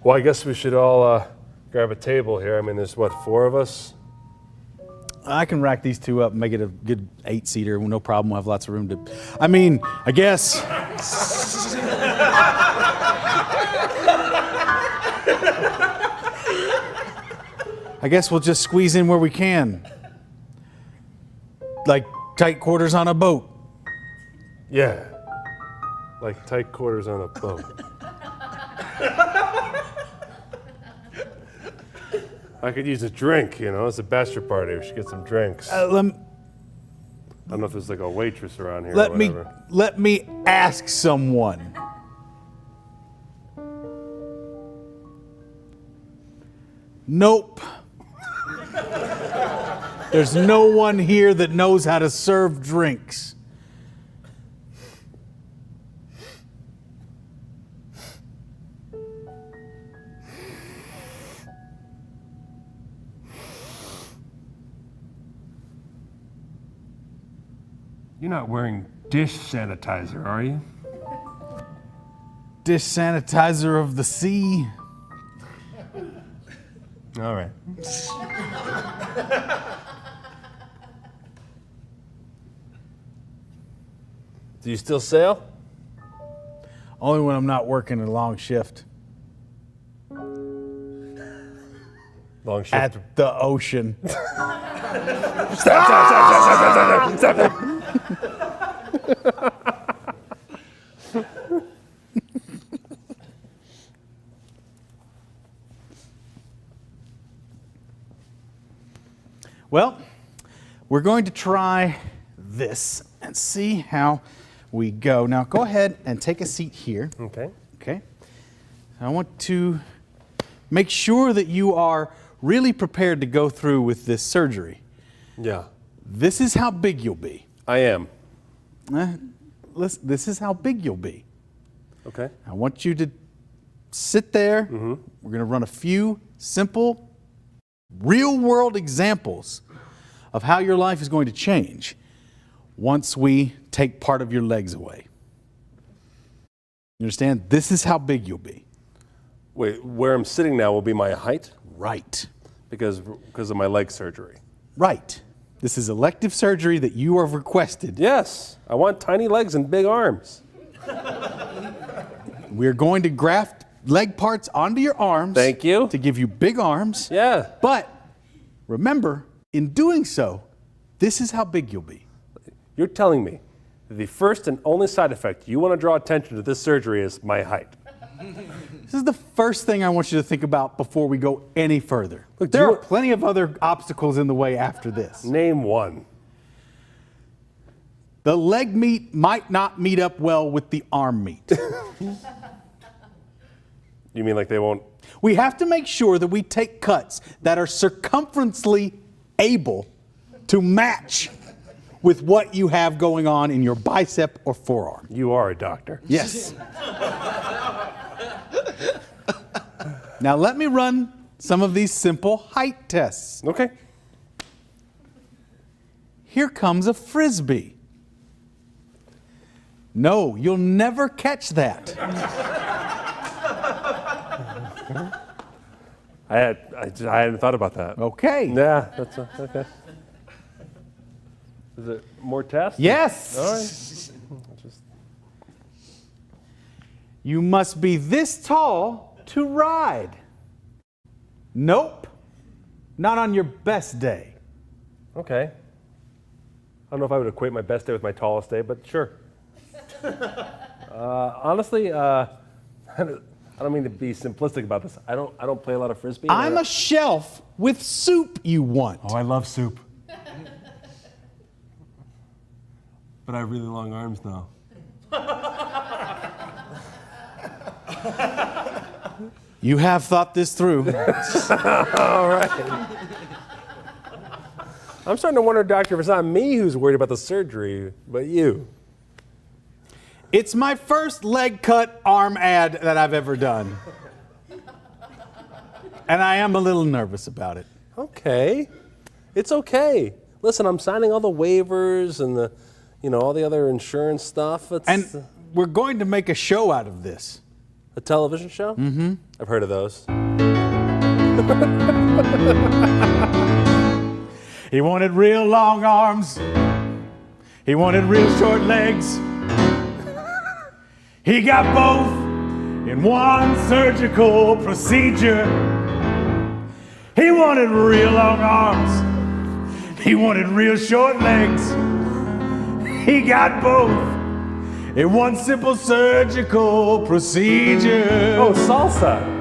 Well, I guess we should all grab a table here. I mean, there's what, 4 of us? I can rack these two up and make it a good 8-seater. No problem. We'll have lots of room to. I mean, I guess. I guess we'll just squeeze in where we can. Like tight quarters on a boat. Yeah. Like tight quarters on a boat. I could use a drink, you know. It's a bachelor party. We should get some drinks. I don't know if there's like a waitress around here or whatever. Let me ask someone. Nope. There's no one here that knows how to serve drinks. You're not wearing dish sanitizer, are you? Dish sanitizer of the sea. All right. Do you still sail? Only when I'm not working a long shift. Long shift. At the ocean. Stop. Well, we're going to try this and see how we go. Now, go ahead and take a seat here. Okay. Okay. I want to make sure that you are really prepared to go through with this surgery. Yeah. This is how big you'll be. I am. Listen, this is how big you'll be. Okay. I want you to sit there. Mm-hmm. We're going to run a few simple, real-world examples of how your life is going to change once we take part of your legs away. You understand? This is how big you'll be. Wait, where I'm sitting now will be my height? Right. Because of my leg surgery. Right. This is elective surgery that you have requested. Yes. I want tiny legs and big arms. We're going to graft leg parts onto your arms. Thank you. To give you big arms. Yeah. But remember, in doing so, this is how big you'll be. You're telling me that the first and only side effect you want to draw attention to this surgery is my height. This is the first thing I want you to think about before we go any further. Look, there are plenty of other obstacles in the way after this. Name one. The leg meat might not meet up well with the arm meat. You mean like they won't? We have to make sure that we take cuts that are circumferentially able to match with what you have going on in your bicep or forearm. You are a doctor. Yes. Now let me run some of these simple height tests. Okay. Here comes a Frisbee. No, you'll never catch that. I hadn't thought about that. Okay. Yeah, that's okay. Is it more tests? Yes. All right. You must be this tall to ride. Nope. Not on your best day. Okay. I don't know if I would equate my best day with my tallest day, but sure. Honestly, I don't mean to be simplistic about this. I don't play a lot of Frisbee. I'm a shelf with soup you want. Oh, I love soup. But I have really long arms now. You have thought this through. All right. I'm starting to wonder, doctor, if it's not me who's worried about the surgery, but you. It's my first leg cut arm ad that I've ever done. And I am a little nervous about it. Okay. It's okay. Listen, I'm signing all the waivers and all the other insurance stuff. And we're going to make a show out of this. A television show? Mm-hmm. I've heard of those. He wanted real long arms. He wanted real short legs. He got both in one surgical procedure. He wanted real long arms. He wanted real short legs. He got both in one simple surgical procedure. Oh, salsa.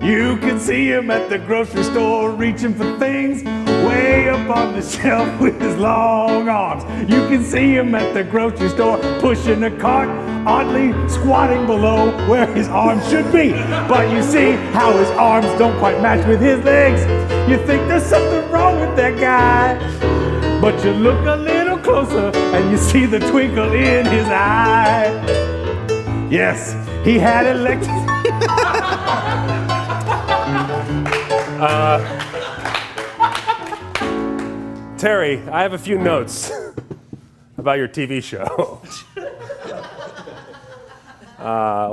You can see him at the grocery store reaching for things way up on the shelf with his long arms. You can see him at the grocery store pushing a cart, oddly squatting below where his arms should be. But you see how his arms don't quite match with his legs. You think there's something wrong with that guy. But you look a little closer and you see the twinkle in his eye. Yes, he had elected. Terry, I have a few notes about your TV show.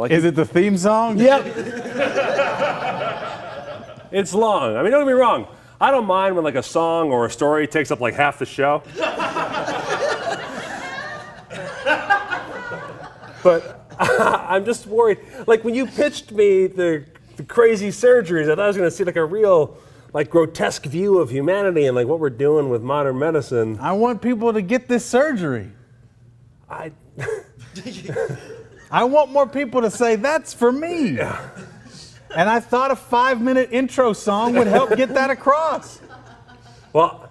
Is it the theme song? Yep. It's long. I mean, don't get me wrong. I don't mind when like a song or a story takes up like half the show. But I'm just worried. Like when you pitched me the crazy surgeries, I thought I was going to see like a real like grotesque view of humanity and like what we're doing with modern medicine. I want people to get this surgery. I want more people to say, that's for me. Yeah. And I thought a 5-minute intro song would help get that across. Well,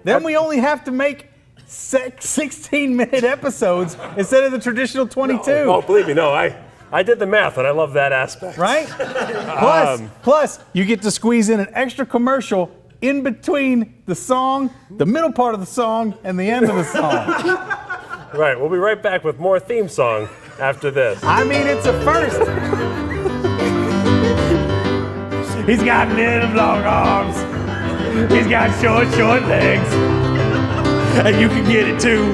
Then we only have to make 16-minute episodes instead of the traditional 22. Oh, believe me, no, I did the math and I love that aspect. Right? Plus, you get to squeeze in an extra commercial in between the song, the middle part of the song, and the end of the song. Right, we'll be right back with more theme song after this. I mean, it's a first. He's got little long arms. He's got short legs. And you can get it too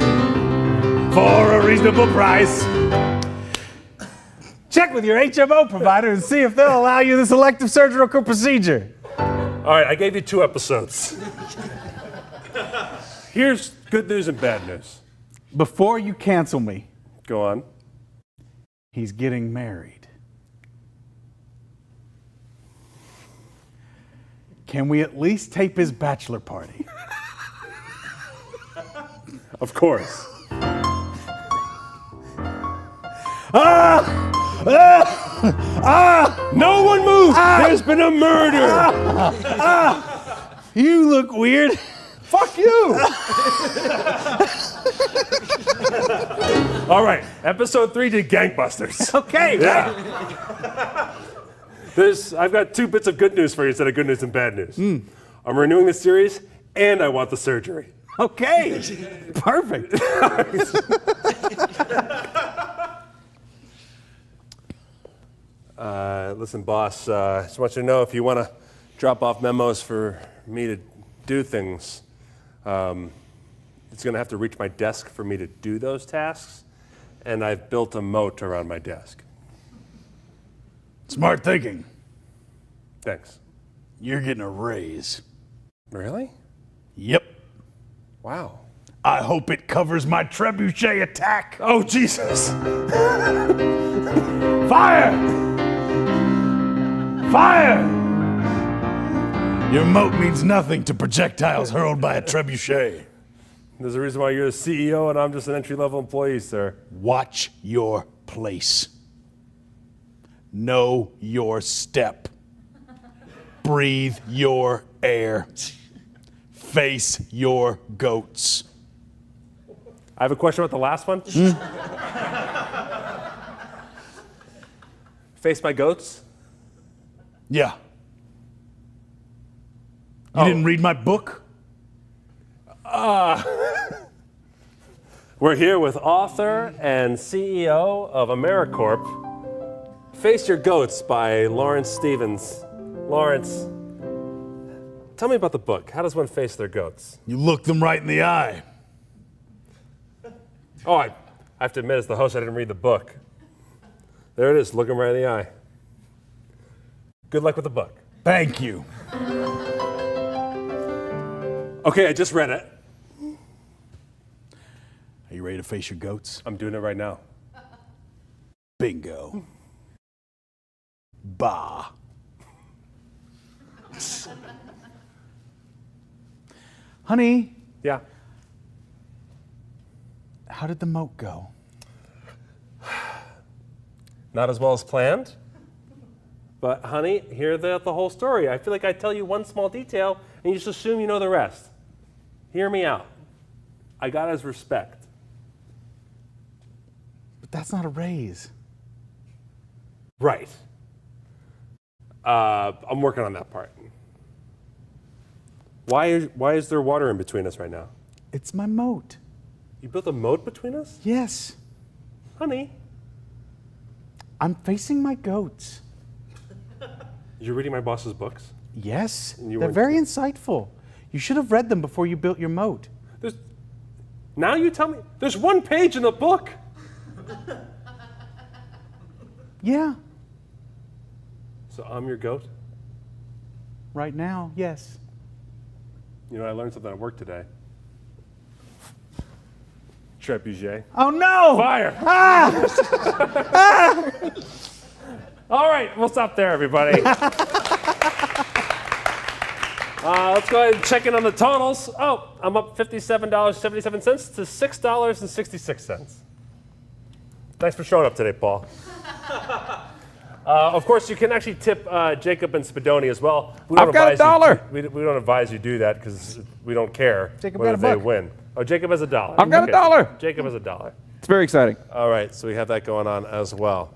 for a reasonable price. Check with your HMO provider and see if they'll allow you this elective surgical procedure. All right, I gave you 2 episodes. Here's good news and bad news. Before you cancel me, Go on. he's getting married. Can we at least tape his bachelor party? Of course. No one move! There's been a murder! You look weird. Fuck you! All right, episode 3 did gangbusters. Okay, Yeah. I've got 2 bits of good news for you instead of good news and bad news. I'm renewing the series, and I want the surgery. okay. Perfect. Listen, boss, I just want you to know if you want to drop off memos for me to do things, it's going to have to reach my desk for me to do those tasks, and I've built a moat around my desk. Smart thinking. Thanks. You're getting a raise. Really? Yep. Wow. I hope it covers my trebuchet attack. Oh, Jesus. Fire! Fire! Your moat means nothing to projectiles hurled by a trebuchet. There's a reason why you're the CEO and I'm just an entry-level employee, sir. Watch your place. Know your step. Breathe your air. Face your goats. I have a question about the last one. Face my goats? Yeah. You didn't read my book? We're here with author and CEO of AmeriCorp, Face Your Goats by Lawrence Stevens. Lawrence, tell me about the book. How does one face their goats? You look them right in the eye. Oh, I have to admit, as the host, I didn't read the book. There it is, look them right in the eye. Good luck with the book. Thank you. Okay, I just read it. Are you ready to face your goats? I'm doing it right now. Bingo. Bah. Honey, Yeah. how did the moat go? Not as well as planned. But honey, hear the whole story. I feel like I tell you one small detail and you just assume you know the rest. Hear me out. I got his respect. But that's not a raise. Right. I'm working on that part. Why is there water in between us right now? It's my moat. You built a moat between us? Yes. Honey, I'm facing my goats. you're reading my boss's books? Yes. And you They're weren't- very insightful. You should have read them before you built your moat. Now you tell me, there's one page in the book. Yeah. So I'm your goat? Right now, yes. You know, I learned something at work today. Trebuchet. Oh no! Fire! All right, we'll stop there, everybody. Let's go ahead and check in on the totals. Oh, I'm up $57.77 to $6.66. Thanks for showing up today, Paul. Of course, you can actually tip Jacob and Spadoni as well. I've got $1. We don't advise you do that because we don't care Jacob whether got a they buck. win. Oh, Jacob has $1. I've got $1. Jacob has $1. It's very exciting. All right, so we have that going on as well.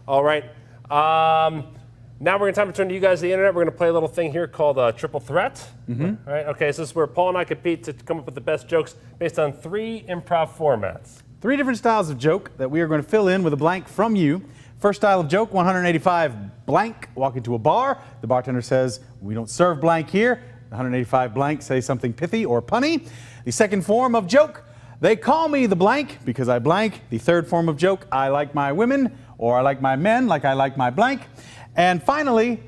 All right. Now we're going to turn to you guys the internet. We're going to play a little thing here called Triple Threat. All right. Okay. So this is where Paul and I compete to come up with the best jokes based on 3 improv formats. 3 different styles of joke that we are going to fill in with a blank from you. First style of joke, 185 blank. Walk into a bar. The bartender says, "We don't serve blank here." 185 blank, say something pithy or punny. The second form of joke, they call me the blank because I blank. The third form of joke, I like my women, or I like my men like I like my blank. And finally,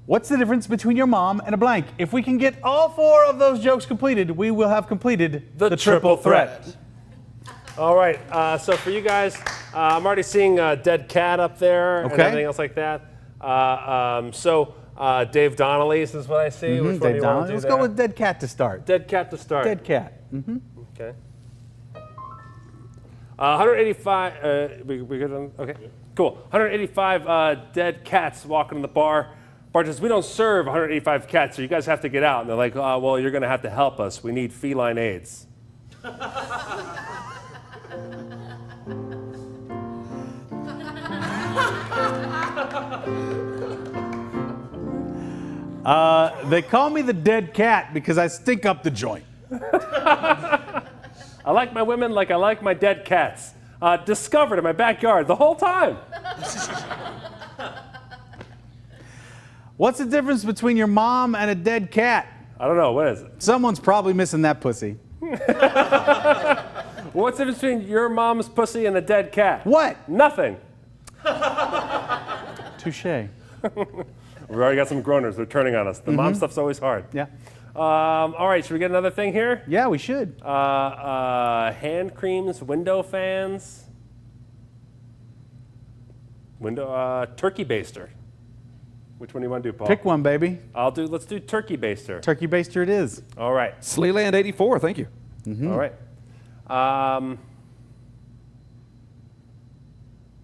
what's the difference between your mom and a blank? If we can get all 4 of those jokes completed, we will have completed the triple threat. All right. So for you guys, I'm already seeing a dead cat up there and Okay. everything else like that. Dave Donnelly's is what I see. Which one do Dave you want Donnelly. to do Let's there? go with dead cat to start. Dead cat to start. Dead cat. Okay. 185. We good on? Okay. Cool. 185 dead cats walking in the bar. Bar says, "We don't serve 185 cats, so you guys have to get out." And they're like, "Well, you're going to have to help us. We need feline aids." They call me the dead cat because I stink up the joint. I like my women like I like my dead cats. Discovered in my backyard the whole time. What's the difference between your mom and a dead cat? I don't know. What is it? Someone's probably missing that pussy. What's the difference between your mom's pussy and a dead cat? What? Nothing. Touche. We've already got some groaners. They're turning on us. The mom stuff's always hard. Yeah. All right. Should we get another thing here? Yeah, we should. Hand creams, window fans, turkey baster. Which one do you want to do, Paul? Pick one, baby. Let's do turkey baster. Turkey baster it is. All right. Sleeland 84, thank you. All right.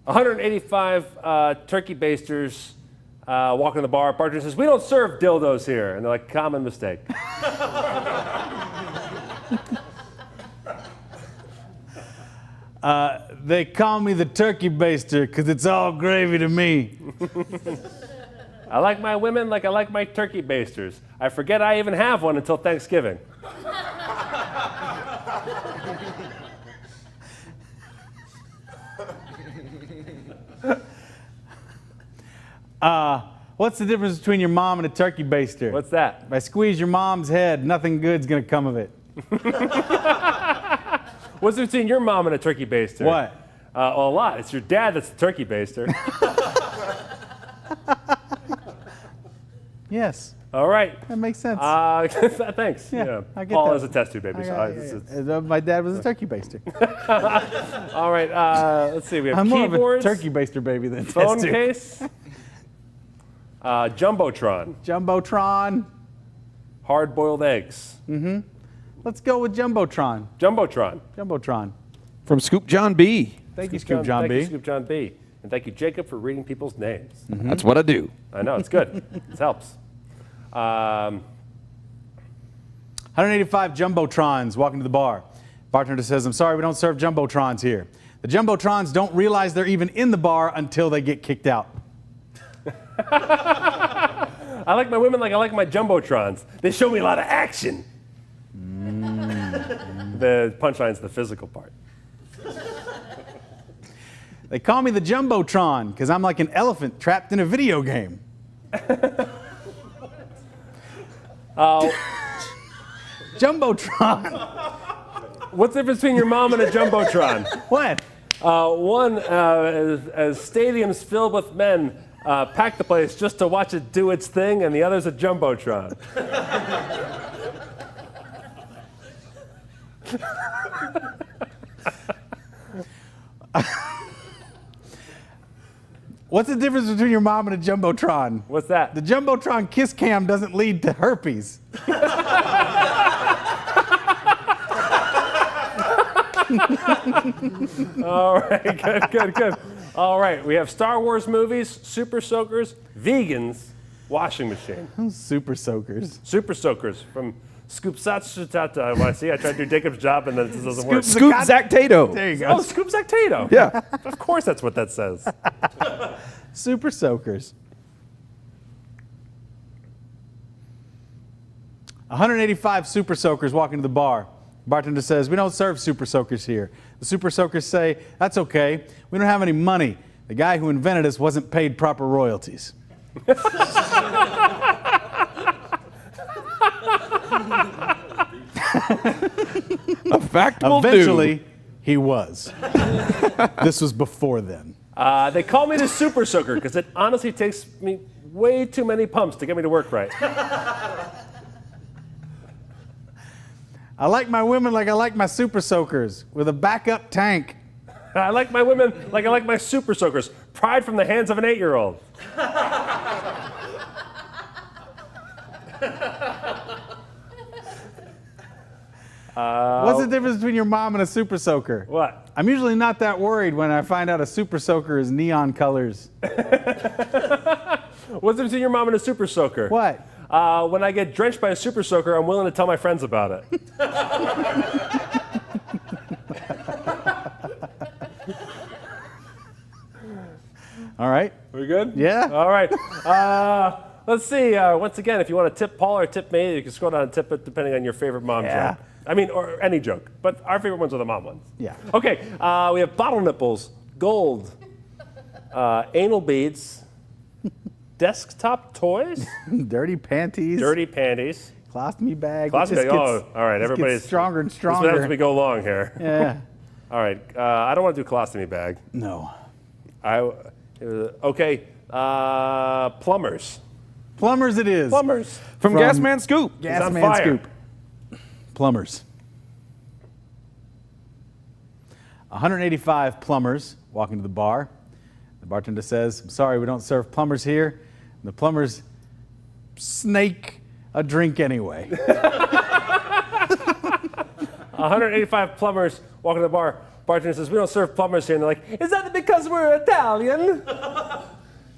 185 turkey basters walking in the bar. Bartender says, "We don't serve dildos here." And they're like, "Common mistake." They call me the turkey baster because it's all gravy to me. I like my women like I like my turkey basters. I forget I even have one until Thanksgiving. What's the difference between your mom and a turkey baster? What's that? If I squeeze your mom's head, nothing good's gonna come of it. What's between your mom and a turkey baster? What? Well, a lot. It's your dad that's the turkey baster. Yes. All right. That makes sense. Thanks. Yeah, I get Paul that. is a test tube baby. My dad was a turkey baster. All right. Let's see. We have I'm more of a keyboards, turkey baster baby than a phone test tube. case, jumbotron, Jumbotron. hard-boiled eggs. Let's go with Jumbotron. Jumbotron. Jumbotron. From Scoop John B. Thank you, Scoop John Thank B. you, Scoop John B. And thank you, Jacob, for reading people's names. That's what I do. I know, it's good. This helps. 185 Jumbotrons walking to the bar. Bartender says, I'm sorry, we don't serve Jumbotrons here. The Jumbotrons don't realize they're even in the bar until they get kicked out. I like my women like I like my Jumbotrons. They show me a lot of action. The punchline's the physical part. They call me the Jumbotron because I'm like an elephant trapped in a video game. Jumbotron. What's the difference between your mom and a Jumbotron? What? One, as stadiums filled with men pack the place just to watch it do its thing, and the other's a Jumbotron. What's the difference between your mom and a Jumbotron? What's that? The Jumbotron kiss cam doesn't lead to herpes. All right, good. All right, we have Star Wars movies, super soakers, vegans, washing machine. Super soakers. Super soakers from Scoop Satsuta. Well, see, I tried to do Jacob's job and then it doesn't work. Scoop Zach Tato. There you go. Oh, Scoop Zactato. Yeah. Of course that's what that says. Super soakers. 185 super soakers walking to the bar. Bartender says, we don't serve super soakers here. The super soakers say, that's okay. We don't have any money. The guy who invented us wasn't paid proper royalties. A fact will Eventually, do. he was. This was before then. They call me the super soaker because it honestly takes me way too many pumps to get me to work right. I like my women like I like my super soakers, with a backup tank. I like my women like I like my super soakers. Pride from the hands of an 8-year-old. What's the difference between your mom and a super soaker? What? I'm usually not that worried when I find out a super soaker is neon colors. What's the difference between your mom and a super soaker? What? When I get drenched by a super soaker, I'm willing to tell my friends about it. All right. We good? Yeah. All right. Let's see. Once again, if you want to tip Paul or tip me, you can scroll down and tip it depending on your favorite mom Yeah. joke. I mean, or any joke. But our favorite ones are the mom ones. Yeah. Okay. We have bottle nipples, gold, anal beads, desktop toys, Dirty panties. dirty panties. Colostomy bag. Colostomy It just bag. gets- Oh, all right. just gets Everybody's stronger and This is what happens stronger. when we go long here. Yeah. All right. I don't want to do colostomy bag. No. Okay. Plumbers. Plumbers it is. Plumbers. From Gasman Scoop. on Gasman fire. Scoop. Plumbers. 185 plumbers walking to the bar. The bartender says, I'm sorry, we don't serve plumbers here. And the plumbers snake a drink anyway. 185 plumbers walking to the bar. Bartender says, we don't serve plumbers here. And they're like, is that because we're Italian?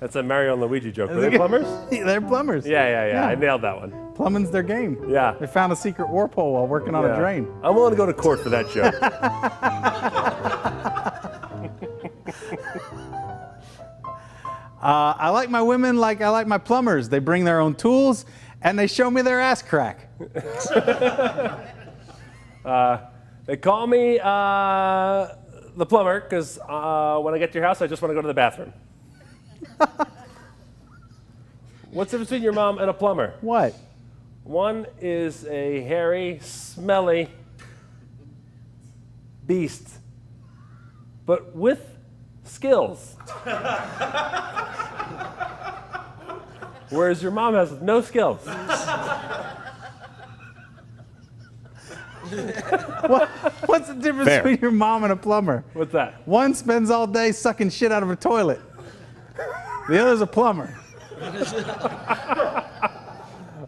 That's a Mario and Luigi joke. Were they plumbers? They're plumbers. Yeah. I nailed that one. Plumbing's their game. Yeah. They found a secret warp hole while working on a Yeah. drain. I'm willing to go to court for that joke. I like my women like I like my plumbers. They bring their own tools and they show me their ass crack. They call me the plumber because when I get to your house, I just want to go to the bathroom. What's the difference between your mom and a plumber? What? One is a hairy, smelly beast, but with skills. Whereas your mom has no skills. What's the difference Fair. between your mom and a plumber? What's that? One spends all day sucking shit out of a toilet. The other's a plumber.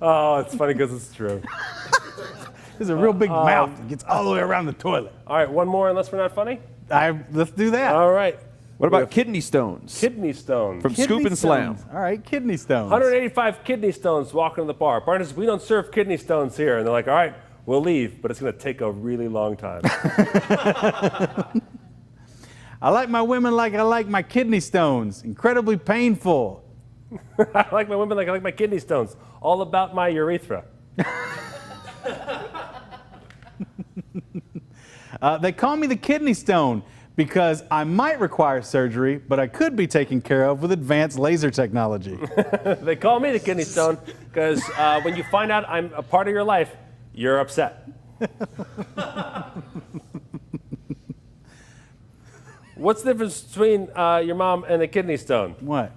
Oh, it's funny because it's true. There's a real big mouth that gets all the way around the toilet. All right, one more unless we're not funny? Let's do that. All right. What about kidney stones? Kidney stones. From Scoop Kidney and Slam. stones. All right, kidney stones. 185 kidney stones walking in the bar. Barney says, we don't serve kidney stones here. And they're like, all right, we'll leave, but it's going to take a really long time. I like my women like I like my kidney stones. Incredibly painful. I like my women like I like my kidney stones. All about my urethra. They call me the kidney stone because I might require surgery, but I could be taken care of with advanced laser technology. They call me the kidney stone because when you find out I'm a part of your life, you're upset. What's the difference between your mom and a kidney stone? What?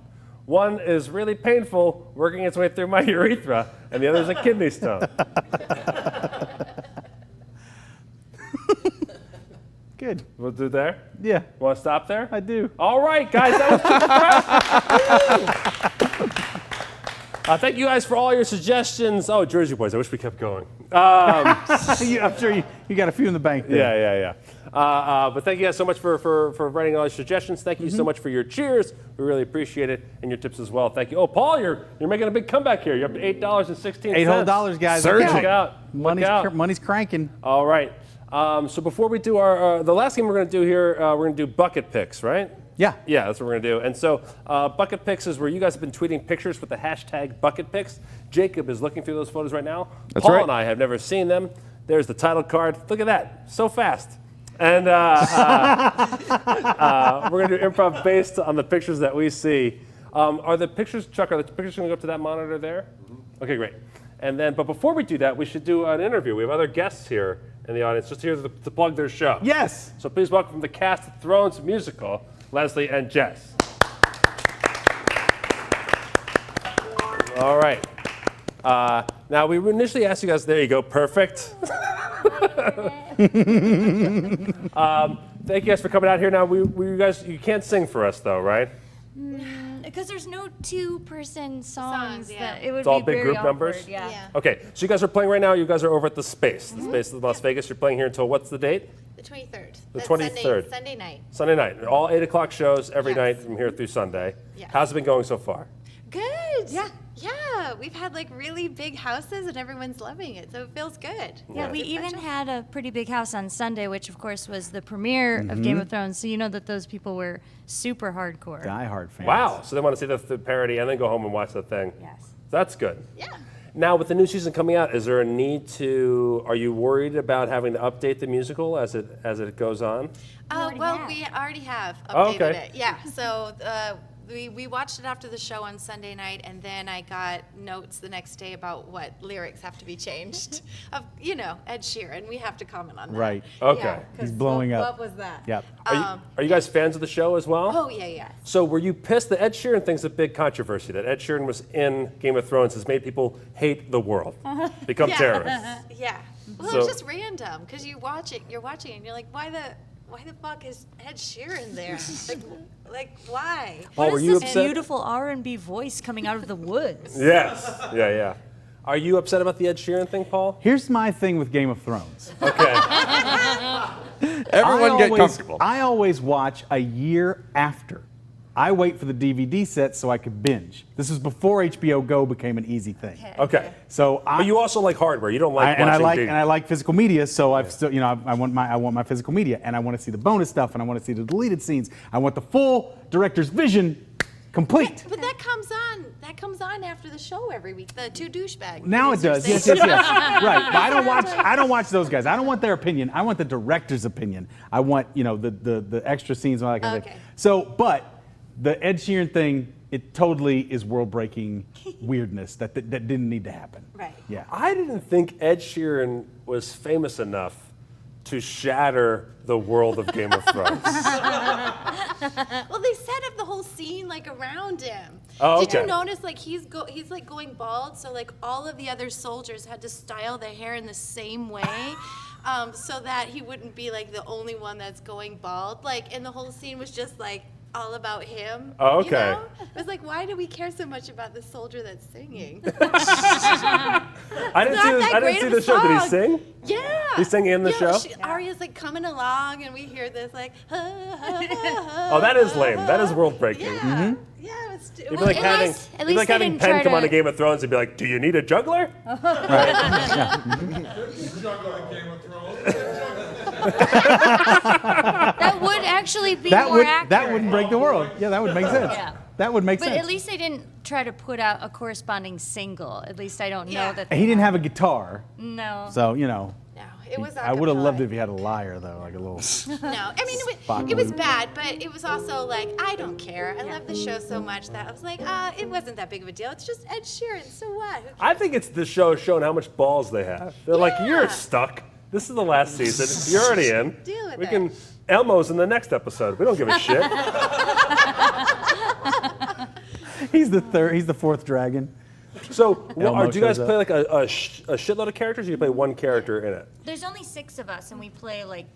One is really painful, working its way through my urethra, and the other is a kidney stone. Good. We'll do there? Yeah, Want to stop there? I do. All right, guys, that was super. Thank you guys for all your suggestions. Oh, Jersey Boys, I wish we kept going. I'm sure you got a few in the bank there. Yeah. But thank you guys so much for writing all your suggestions. Thank you so much for your cheers. We really appreciate it, and your tips as well. Thank you. Oh, Paul, you're making a big comeback here. You're up to $8.16. $8 whole dollars, guys. Surging. Look out. Look out. Money's cranking. All right. So before we do our the last game we're going to do here, we're going to do bucket picks, right? Yeah. Yeah, that's what we're going to do. And so bucket picks is where you guys have been tweeting pictures with the hashtag bucket picks. Jacob is looking through those photos right now. That's Paul right. and I have never seen them. There's the title card. Look at that. So fast. And we're going to do improv based on the pictures that we see. Are the pictures, Chuck, are the pictures going to go up to that monitor there? Okay, great. And then, but before we do that, we should do an interview. We have other guests here in the audience just here to plug their show. Yes. So please welcome the cast of Thrones musical, Leslie and Jess. All right. Now, we initially asked you guys, there you go, perfect. Thank you guys for coming out here. Now, you guys, you can't sing for us though, right? Because there's no two-person songs yeah. that it would It's all be big very group awkward. numbers? Yeah. Okay, so you guys are playing right now. You guys are over at the Space. The Space of Las Vegas. You're playing here until what's the date? The 23rd. The That's 23rd. Sunday night. Sunday night. All 8 o'clock shows every Yes. night from here through Sunday. Yes. How's it been going so far? Good. Yeah. We've had like really big houses and everyone's loving it, so it feels good. Yeah, we Good even bunch of- had a pretty big house on Sunday, which of course was the premiere of Game of Thrones. So you know that those people were super hardcore. Die-hard fans. Wow. So they want to see the parody and then go home and watch the thing. Yes. That's good. Yeah. Now, with the new season coming out, is there a need to? Are you worried about having to update the musical as it goes on? We already have Oh, updated okay. it. Yeah. So we watched it after the show on Sunday night, and then I got notes the next day about what lyrics have to be changed. Of Ed Sheeran, we have to comment on that. Right. Okay. Yeah, 'cause He's blowing what, up. What was that? Yep. Are you guys fans of the show as well? Oh yeah. So were you pissed that Ed Sheeran thing's a big controversy? That Ed Sheeran was in Game of Thrones has made people hate the world, become terrorists. Yeah. Well, So- it's just random because you're watching it, and you're like, why the fuck is Ed Sheeran there? like why? Paul, What were is you this upset? beautiful R&B voice coming out of the woods? Yes. Yeah. Are you upset about the Ed Sheeran thing, Paul? Here's my thing with Game of Thrones. Okay. Everyone get comfortable. I always watch a year after. I wait for the DVD set so I could binge. This is before HBO Go became an easy thing. Okay. So But you also like hardware. You don't like and I watching like DVD. and I like physical media, so I've still I want my physical media, and I want to see the bonus stuff, and I want to see the deleted scenes. I want the full director's vision complete. But that comes on. That comes on after the show every week. The two douchebags. Now it does. Yes. Right. But I don't watch those guys. I don't want their opinion. I want the director's opinion. I want, the extra scenes and all that kind of thing. Okay. So, but the Ed Sheeran thing, it totally is world-breaking weirdness that didn't need to happen. Right. Yeah. I didn't think Ed Sheeran was famous enough to shatter the world of Game of Thrones. Well, they set up the whole scene like around him. Oh, Did you okay. notice like he's like going bald, so like all of the other soldiers had to style their hair in the same way. So that he wouldn't be like the only one that's going bald. Like, and the whole scene was just like all about him. Oh, You okay. know? It was like, why do we care so much about the soldier that's singing? I didn't see the show. Did he sing? Yeah. He sang in the show? Arya's like coming along, and we hear this like, Oh, that is lame. That is world breaking. yeah, yeah. It'd be like having, at it'd be least like they having didn't Penn try come on to- to Game of Thrones and be like, "Do you need a juggler?" That would actually be more accurate. That wouldn't break the world. Yeah, that would make sense. Yeah. That would make But sense. at least they didn't try to put out a corresponding single. At least I don't know that. And he didn't have a guitar, No. so you know. No, it was. I would have acapella. loved it if he had a lyre though, like a little. No, I mean it was bad, but it was also like I don't care. I love the show so much that I was like, it wasn't that big of a deal. It's just Ed Sheeran, so what? I think it's the show showing how much balls they have. They're like, "You're stuck. This is the last season. You're already in. Deal with we it." can." Elmo's in the next episode. We don't give a shit. He's the fourth dragon. So, Elmo do you guys shows up. play like a shitload of characters, or you play one character in it? There's only 6 of us, and we play like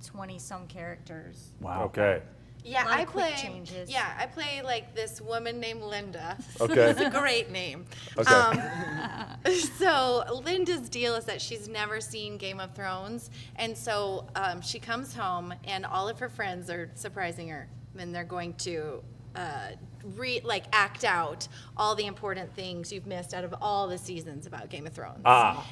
20-some characters. Wow. Okay. Yeah, lot of I quick play. changes. Yeah, I play like this woman named Linda. Okay. It's a great name. Okay. So Linda's deal is that she's never seen Game of Thrones, and so she comes home, and all of her friends are surprising her, and they're going to act out all the important things you've missed out of all the seasons about Game of Thrones.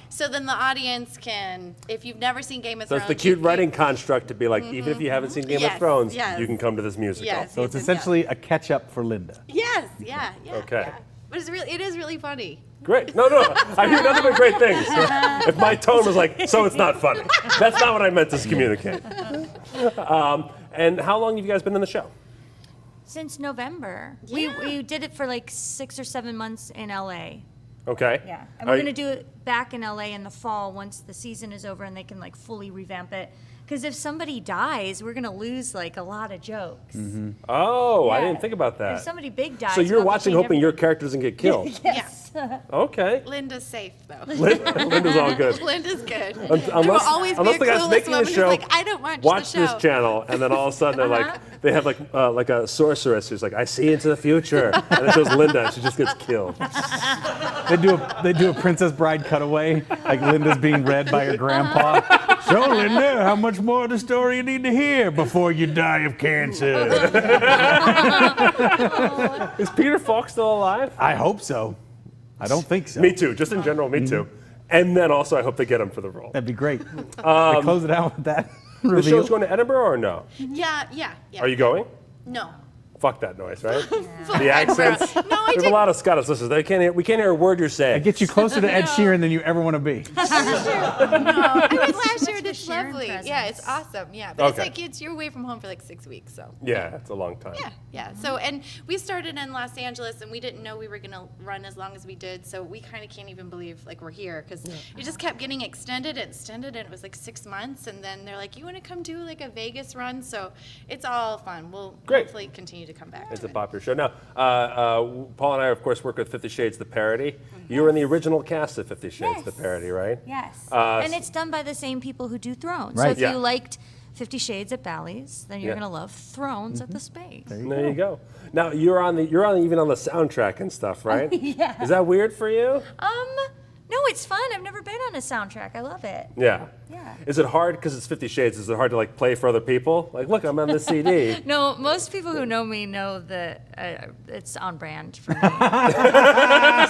So then the audience can, if you've never seen Game of So Thrones, it's the cute you- writing construct to be like, even if you haven't seen Game of Yes, Thrones, yes. you can come to this musical. Yes. So it's essentially a catch up for Linda. Yes, yeah. Okay. Yeah. But it is really funny. Great. No, I hear nothing but great things. If my tone was like, so it's not funny. That's not what I meant to communicate. And how long have you guys been in the show? Since November. Yeah. We did it for like 6 or 7 months in LA. Okay. Yeah. And we're going to do it back in LA in the fall once the season is over and they can like fully revamp it. Because if somebody dies, we're going to lose like a lot of jokes. Oh, I Yeah. didn't think about that. If somebody big dies, So you're we'll watching, change hoping your character doesn't get killed. Yes. Okay. Linda's safe though. Linda's all good. Linda's good. Unless, there will always be a the guy's clueless making the woman who's show, like, I don't watch watch the show. this channel, and then all of a sudden they're like, they have like a sorceress who's like, I see into the future, and it shows Linda, and she just gets killed. They do a Princess Bride cutaway, like Linda's being read by her grandpa. So Linda, how much more of the story you need to hear before you die of cancer? Is Peter Falk still alive? I hope so. I don't think so. Me too. Just in general, me too. And then also, I hope they get him for the role. That'd be great. They close it out with that The reveal. show's going to Edinburgh or no? Yeah. Are you going? No. Fuck that noise, right? Fuck The accents. Edinburgh. No, I We have a did. lot of Scottish listeners. We can't hear a word you're saying. It gets you closer to Ed Sheeran than you ever want to be. I went last year and a it's Sheeran lovely. presence. Yeah, it's awesome. Yeah, but Okay. you're away from home for like 6 weeks, so. Yeah, it's a long time. Yeah. So, and we started in Los Angeles, and we didn't know we were gonna run as long as we did. So we kind of can't even believe like we're here because it just kept getting extended, and it was like 6 months, and then they're like, "You want to come do like a Vegas run?" So it's all fun. We'll Great. hopefully continue to come back. It's to a it. popular show. Now, Paul and I, of course, work with 50 Shades, the parody. You were in the original cast of 50 Shades, the Yes. parody, right? Yes. Uh, And it's done by the same people who do Thrones. Right. So if Yeah. you liked 50 Shades at Bally's, then you're Yeah. going to love Thrones at the Space. There you go. Now, you're even on the soundtrack and stuff, right? Yeah. Is that weird for you? No, it's fun. I've never been on a soundtrack. I love it. Yeah. Yeah. Is it hard, because it's 50 Shades, is it hard to like play for other people? Like, look, I'm on this CD. No, most people who know me know that it's on brand for me. I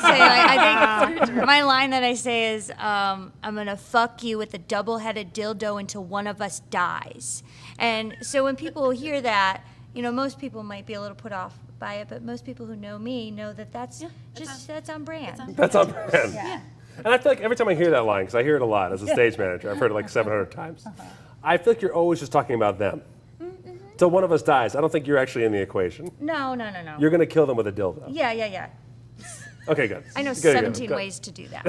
think my line that I say is, I'm gonna fuck you with a double-headed dildo until one of us dies. And so when people hear that, most people might be a little put off by it, but most people who know me know that that's on brand. That's on brand. Yeah. And I feel like every time I hear that line, because I hear it a lot as a stage manager, I've heard it like 700 times, I feel like you're always just talking about them. Till one of us dies. I don't think you're actually in the equation. No. You're going to kill them with a dildo. Yeah. Okay, good. I know Good, good, 17 good. ways to do that.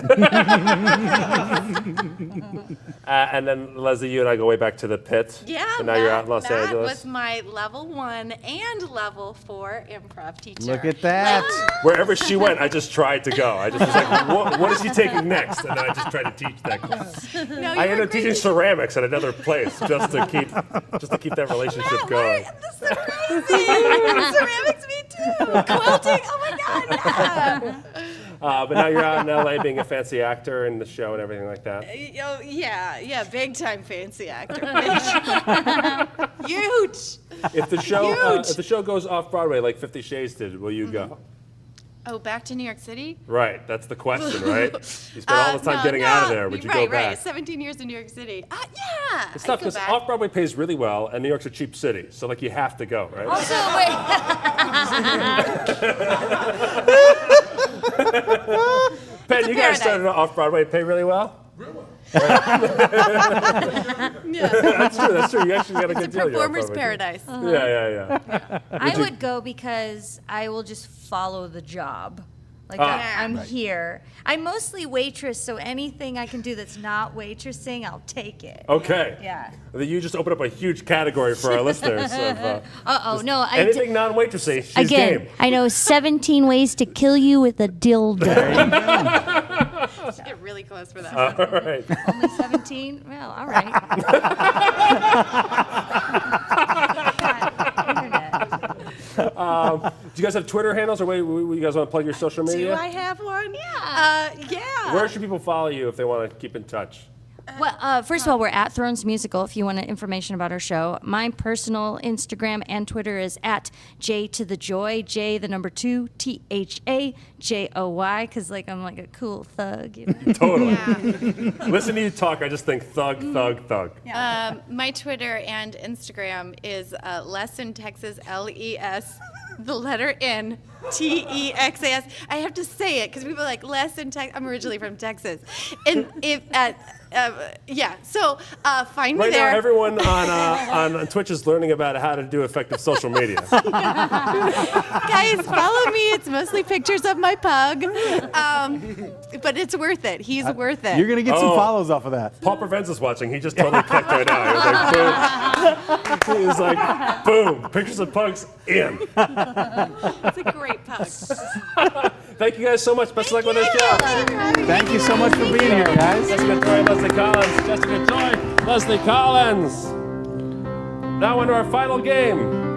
And then Leslie, you and I go way back to the pit. Yeah, And now you're out in Los Matt Angeles. was my level 1 and level 4 improv teacher. Look at that. Wherever she went, I just tried to go. I just was like, what is she taking next? And then I just tried to teach that class. No, I you ended were up teaching great. ceramics at another place just to keep that relationship going. This is crazy. Ceramics, me too. Quilting, oh my God, yeah. But now you're out in LA being a fancy actor in the show and everything like that. Oh, yeah, big time fancy actor. Huge. If the show goes off Broadway like 50 Shades did, will you go? Oh, back to New York City? Right, that's the question, right? You spent all the time getting out of there. Would you go back? Right, 17 years in New York City. Yeah, It's tough because off Broadway pays really well, and New York's a cheap city, so like you have to go, right? Also, wait. Penn, you guys started off Broadway, pay really well. That's true. You actually got a good deal. Performer's paradise. Yeah. I would go because I will just follow the job. Like I'm here. I'm mostly waitress, so anything I can do that's not waitressing, I'll take it. Okay. Yeah. You just opened up a huge category for our listeners. Of, No. anything non-waitressy, she's Again, game. I know 17 ways to kill you with a dildo. Let's get really close for that All one. right. Only 17? Well, all right. Do you guys have Twitter handles, or you guys want to plug your social media? Do I have one? Yeah. Where should people follow you if they want to keep in touch? Well, first of all, we're at Thrones Musical if you want information about our show. My personal Instagram and Twitter is at J to the Joy, J the number 2, THAJOY, because I'm like a cool thug. You know? Totally. Listen to you talk, I just think thug. My Twitter and Instagram is Lesson Texas, LES, the letter N, TEXAS. I have to say it because people are like, Lesson Texas. I'm originally from Texas. And if so find me Right there. now, everyone on Twitch is learning about how to do effective social media. Guys, follow me. It's mostly pictures of my pug. But it's worth it. He's worth it. You're going to get some follows off of that. Paul Provenza's watching. He just totally clicked right now. He was like, boom. Pictures of pugs in. It's a great pug. Thank you guys so much. Best of luck with this show. Thank you so much for being here, guys. Jessica Joy, Leslie Collins. Jessica Joy, Leslie Collins. Now into our final game.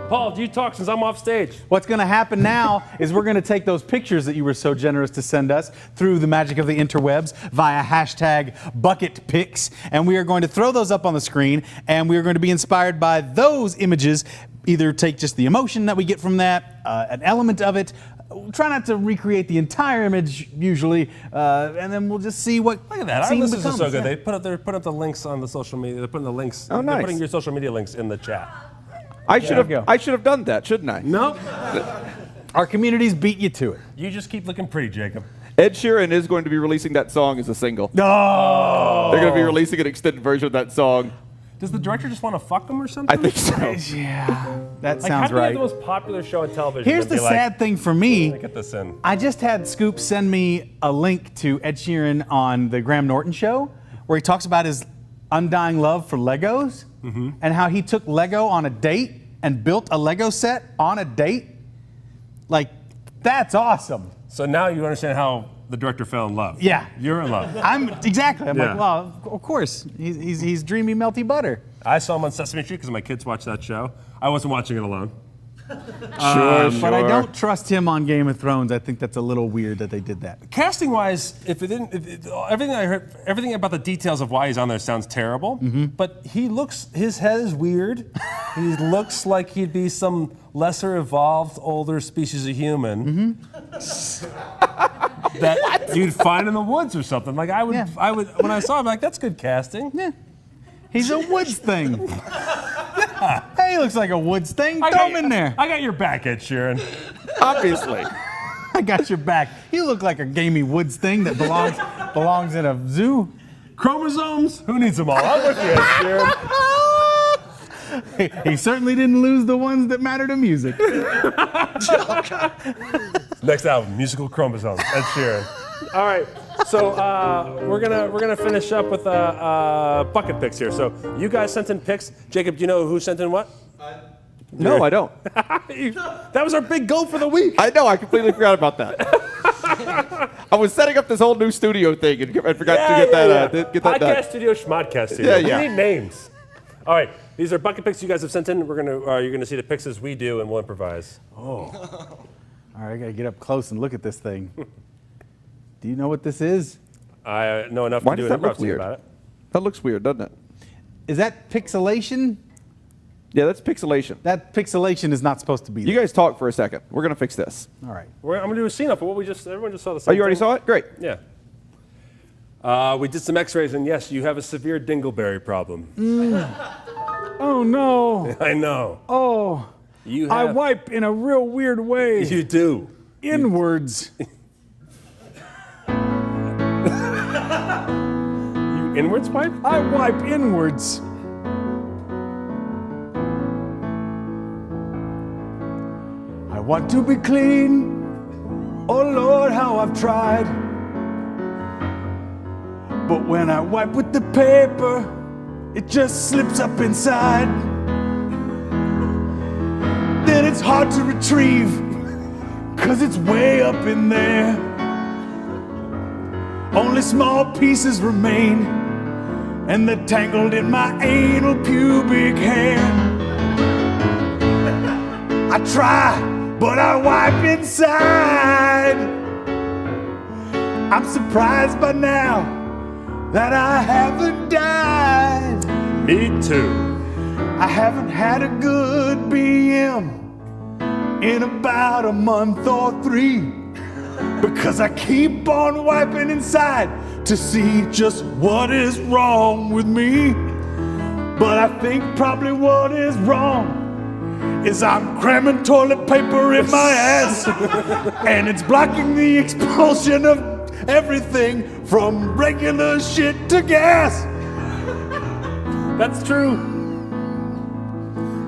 Paul, do you talk since I'm off stage? What's going to happen now is we're going to take those pictures that you were so generous to send us through the magic of the interwebs via hashtag #BucketPics, and we are going to throw those up on the screen, and we are going to be inspired by those images. Either take just the emotion that we get from that, an element of it. Try not to recreate the entire image usually, and then we'll just see what. Look at that. Our listeners are so good. They put up the links on the social media. They're putting the links. Oh, nice. They're putting your social media links in the chat. I should have done that, shouldn't I? No. Our communities beat you to it. You just keep looking pretty, Jacob. Ed Sheeran is going to be releasing that song as a single. No. They're going to be releasing an extended version of that song. Does the director just want to fuck them or something? I think so. Yeah, that Like, sounds how do you have right. the most popular show on television? Here's and the be like, sad thing for me. Get this in. I just had Scoop send me a link to Ed Sheeran on the Graham Norton show, where he talks about his undying love for Legos and how he took Lego on a date and built a Lego set on a date. Like, that's awesome. So now you understand how the director fell in love. Yeah. You're in love. I'm Yeah. like, well, of course. He's dreamy, melty butter. I saw him on Sesame Street because my kids watch that show. I wasn't watching it alone. But I don't trust him on Game of Thrones. I think that's a little weird that they did that. Casting wise, everything I heard, everything about the details of why he's on there sounds terrible. But his head is weird. He looks like he'd be some lesser evolved, older species of human that you'd find in the woods or something. Like I would when I saw him, like that's good casting. Yeah. He's a woods thing. Hey, he looks like a woods thing. Throw him in there. I got your back, Ed Sheeran. Obviously. I got your back. You look like a gamey woods thing that belongs in a zoo. Chromosomes? Who needs them all? I'm with you, Ed Sheeran. He certainly didn't lose the ones that matter to music. Next album, Musical Chromosomes, Ed Sheeran. All right, so we're gonna finish up with bucket picks here. So you guys sent in picks. Jacob, do you know who sent in what? No, I don't. That was our big goal for the week. I know. I completely forgot about that. I was setting up this whole new studio thing and forgot to get that Podcast done. studio, Schmodcast studio. Yeah. We need names. All right, these are bucket picks you guys have sent in. You're gonna see the picks as we do, and we'll improvise. All right, I gotta get up close and look at this thing. Do you know what this is? I know enough Why to does do an that look improv scene weird? about it. That looks weird, doesn't it? Is that pixelation? Yeah, that's pixelation. That pixelation is not supposed to be You there. guys talk for a second. We're gonna fix this. All right. I'm gonna do a scene up of what everyone just saw the Oh, same you already thing. saw it? Great. Yeah. We did some x-rays, and yes, you have a severe dingleberry problem. Oh no. I know. Oh. You I have. wipe in a real weird way. You do. Inwards. You inwards wipe? I wipe inwards. I want to be clean. Oh Lord, how I've tried. But when I wipe with the paper, it just slips up inside. Then it's hard to retrieve, 'cause it's way up in there. Only small pieces remain, and they're tangled in my anal pubic hair. I try, but I wipe inside. I'm surprised by now that I haven't died. Me too. I haven't had a good BM in about a month or 3, because I keep on wiping inside to see just what is wrong with me. But I think probably what is wrong is I'm cramming toilet paper in my ass, and it's blocking the expulsion of everything from regular shit to gas. That's true.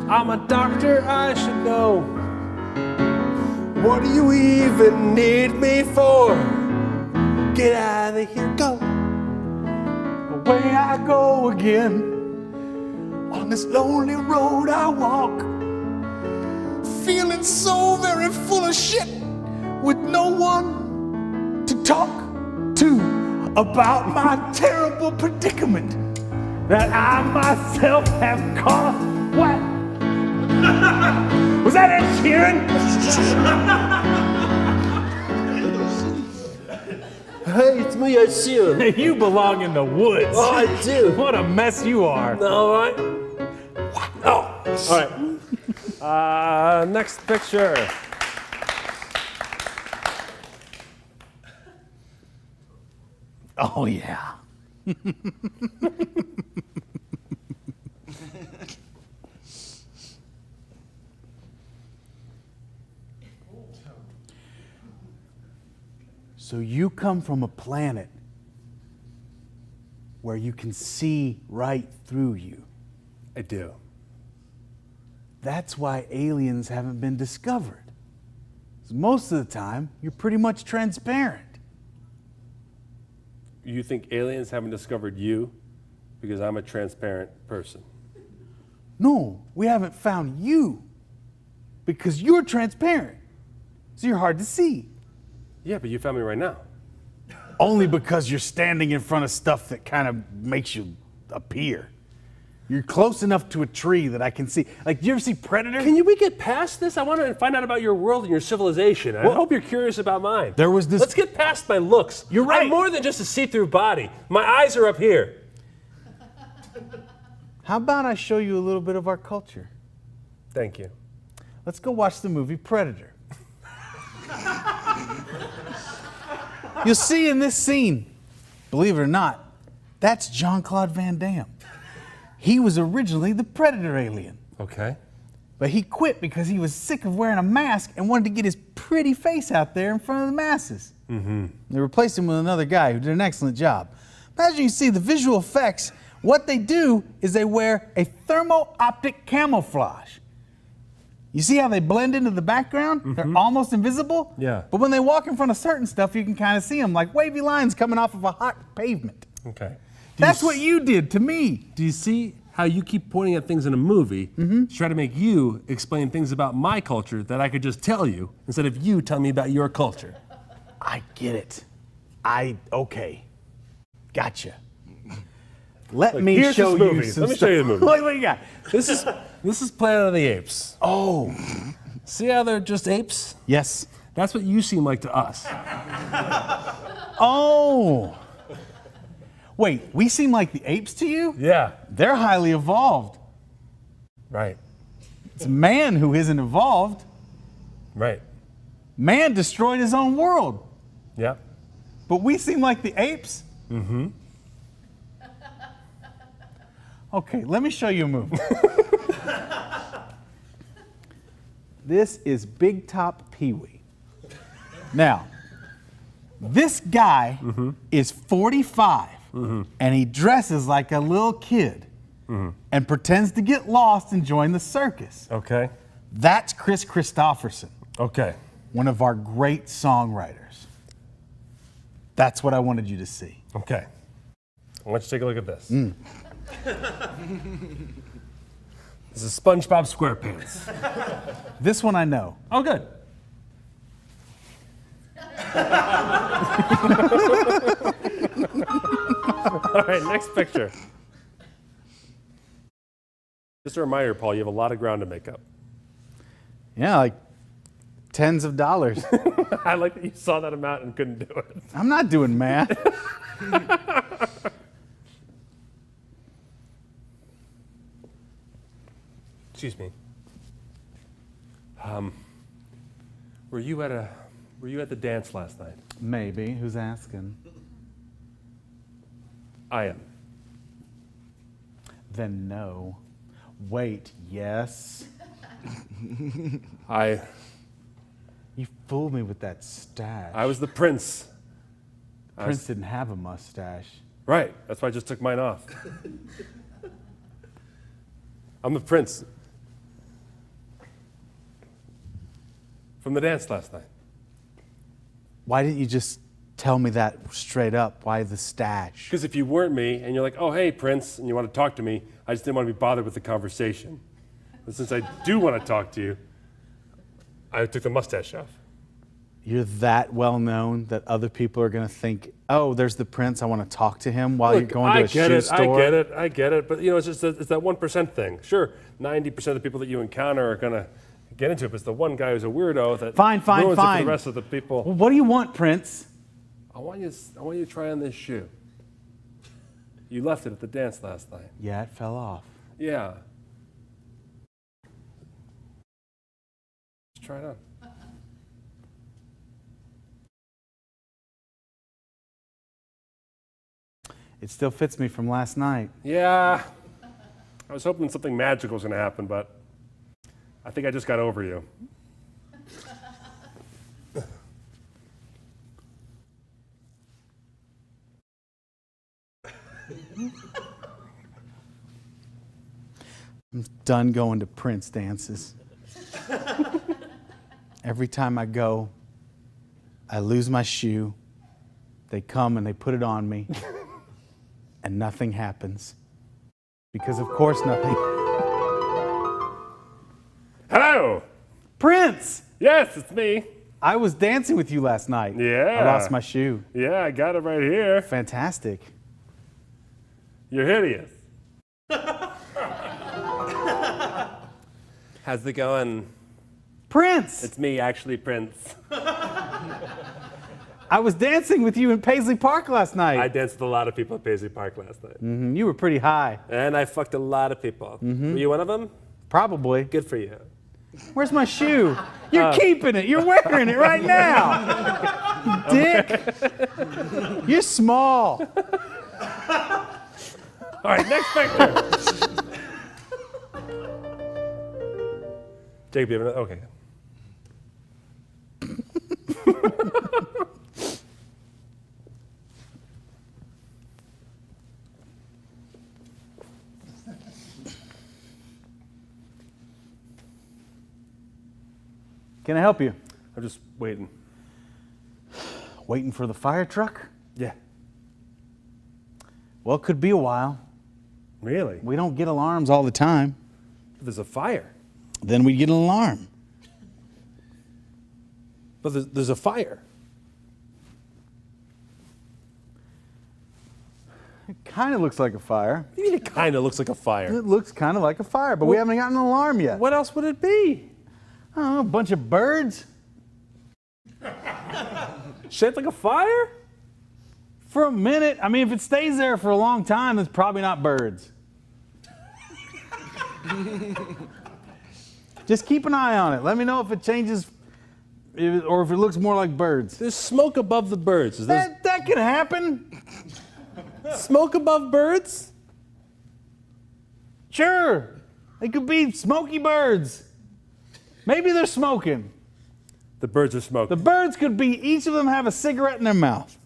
I'm a doctor, I should know. What do you even need me for? Get out of here, go. Away I go again. On this lonely road I walk, feeling so very full of shit, with no one to talk to about my terrible predicament that I myself have caused. What? Was that Ed Sheeran? Hey, it's me, Ed Sheeran. You belong in the woods. Oh, I do. What a mess you are. All right. Oh. All right. Next picture. Oh, yeah. So you come from a planet where you can see right through you. I do. That's why aliens haven't been discovered. 'Cause most of the time, you're pretty much transparent. You think aliens haven't discovered you because I'm a transparent person? No, we haven't found you because you're transparent. So you're hard to see. Yeah, but you found me right now. Only because you're standing in front of stuff that kind of makes you appear. You're close enough to a tree that I can see. Like, do you ever see Predator? We get past this? I want to find out about your world and your civilization. I hope you're curious about mine. There was this. Let's get past my looks. You're right. I'm more than just a see-through body. My eyes are up here. How about I show you a little bit of our culture? Thank you. Let's go watch the movie Predator. You'll see in this scene, believe it or not, that's Jean-Claude Van Damme. He was originally the Predator alien, Okay. but he quit because he was sick of wearing a mask and wanted to get his pretty face out there in front of the masses. They replaced him with another guy who did an excellent job. But as you can see, the visual effects What they do is they wear a thermo-optic camouflage. You see how they blend into the background? They're almost invisible? Yeah. But when they walk in front of certain stuff, you can kind of see them like wavy lines coming off of a hot pavement. Okay. That's what you did to me. Do you see how you keep pointing at things in a movie to try to make you explain things about my culture that I could just tell you instead of you telling me about your culture? I get it. Okay. Gotcha. Let me here's show this you movie. some Let me stuff. show you the movie. What do you got? This is Planet of the Apes. Oh. See how they're just apes? Yes. That's what you seem like to us. Oh. Wait, we seem like the apes to you? Yeah. They're highly evolved. Right. It's man who isn't evolved. Right. Man destroyed his own world. Yeah. But we seem like the apes? Mm-hmm. Okay, let me show you a movie. This is Big Top Peewee. Now, this guy is 45, and he dresses like a little kid and pretends to get lost and join the circus. Okay. That's Chris Christopherson, Okay. one of our great songwriters. That's what I wanted you to see. Okay. I want you to take a look at this. This is SpongeBob SquarePants. This one I know. Oh, good. All right, next picture. Just a reminder, Paul, you have a lot of ground to make up. Yeah, like tens of dollars. I like that you saw that amount and couldn't do it. I'm not doing math. Excuse me. Were you at the dance last night? Maybe. Who's asking? I am. Then no. Wait, yes. You fooled me with that stash. I was the prince. Prince didn't have a mustache. Right. That's why I just took mine off. I'm the prince. From the dance last night. Why didn't you just tell me that straight up? Why the stash? Because if you weren't me and you're like, oh, hey, Prince, and you want to talk to me, I just didn't want to be bothered with the conversation. But since I do want to talk to you, I took the mustache off. You're that well known that other people are going to think, oh, there's the prince. I want to talk to him while you're going to a shoe store. I get it. But, you know, it's just it's that 1% thing. Sure, 90% of the people that you encounter are going to get into it, but it's the one guy who's a weirdo that ruins it for the rest of the people. Well, what do you want, Prince? I want you to try on this shoe. You left it at the dance last night. Yeah, it fell off. Yeah. Let's try it on. It still fits me from last night. Yeah. I was hoping something magical was going to happen, but I think I just got over you. I'm done going to Prince dances. Every time I go, I lose my shoe. They come and they put it on me, and nothing happens. Because of course nothing. Hello! Prince! Yes, it's me. I was dancing with you last night. Yeah. I lost my shoe. Yeah, I got it right here. Fantastic. You're hideous. How's it going? Prince! It's me, actually, Prince. I was dancing with you in Paisley Park last night. I danced with a lot of people at Paisley Park last night. You were pretty high. And I fucked a lot of people. Were you one of them? Probably. Good for you. Where's my shoe? You're keeping it. You're wearing it right now. You dick. You're small. All right, next picture. Jacob, you have another? Okay. Can I help you? I'm just waiting. Waiting for the fire truck? Yeah. Well, it could be a while. Really? We don't get alarms all the time. There's a fire. Then we get an alarm. But there's a fire. It kind of looks like a fire. What do you mean it kind of looks like a fire? It looks kind of like a fire, but we haven't gotten an alarm yet. What else would it be? I don't know, a bunch of birds? Shaped like a fire? For a minute. I mean, if it stays there for a long time, it's probably not birds. Just keep an eye on it. Let me know if it changes or if it looks more like birds. There's smoke above the birds. Is this That can happen. smoke above birds? Sure. They could be smoky birds. Maybe they're smoking. The birds are smoking. The birds could be, each of them have a cigarette in their mouth.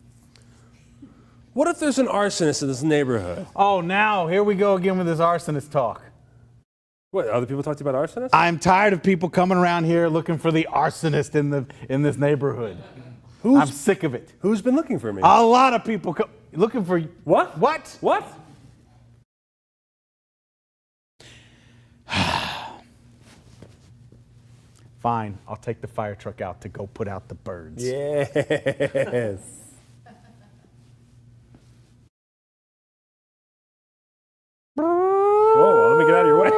What if there's an arsonist in this neighborhood? Oh, now, here we go again with this arsonist talk. What, other people talked about arsonists? I'm tired of people coming around here looking for the arsonist in this neighborhood. I'm sick of it. Who's been looking for me? A lot of people looking for What? What? What? Fine, I'll take the fire truck out to go put out the birds. Yes. Whoa, let me get out of your way.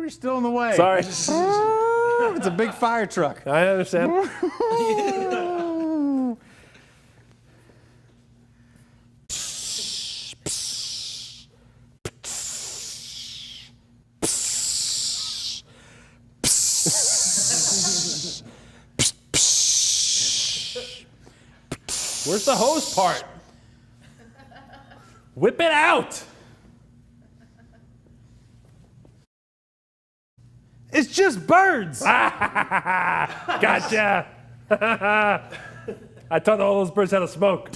You're still in the way. Sorry. It's a big fire truck. I understand. Where's the hose part? Whip it out. It's just birds. Gotcha. I thought all those birds had a smoke.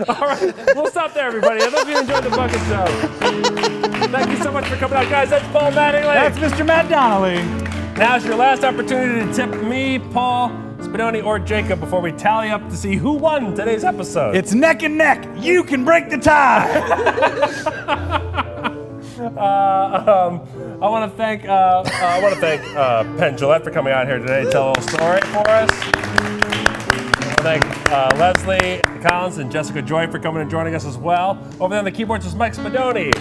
All right, we'll stop there, everybody. I hope you enjoyed the Bucket Show. Thank you so much for coming out, guys. That's Paul Mattingly. That's Mr. Matt Donnelly. Now's your last opportunity to tip me, Paul, Spinoni, or Jacob before we tally up to see who won today's episode. It's neck and neck. You can break the tie. I want to thank Penn Gillette for coming out here today to tell a little story for us. I want to thank Leslie Collins and Jessica Joy for coming and joining us as well. Over there on the keyboards is Mike Spadoni.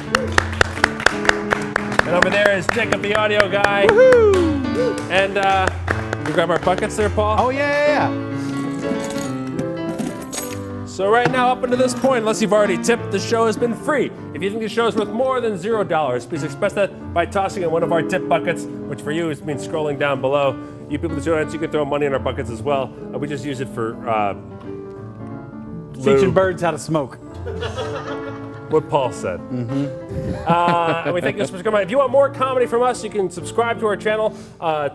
And over there is Jacob, the audio guy. Woohoo! And you grab our buckets there, Paul? Oh, yeah. So right now, up until this point, unless you've already tipped, the show has been free. If you think the show is worth more than $0, please express that by tossing in one of our tip buckets, which for you means scrolling down below. You people that join us, you can throw money in our buckets as well. We just use it for Teaching birds how to smoke. What Paul said. And we thank you so much for coming out. If you want more comedy from us, you can subscribe to our channel,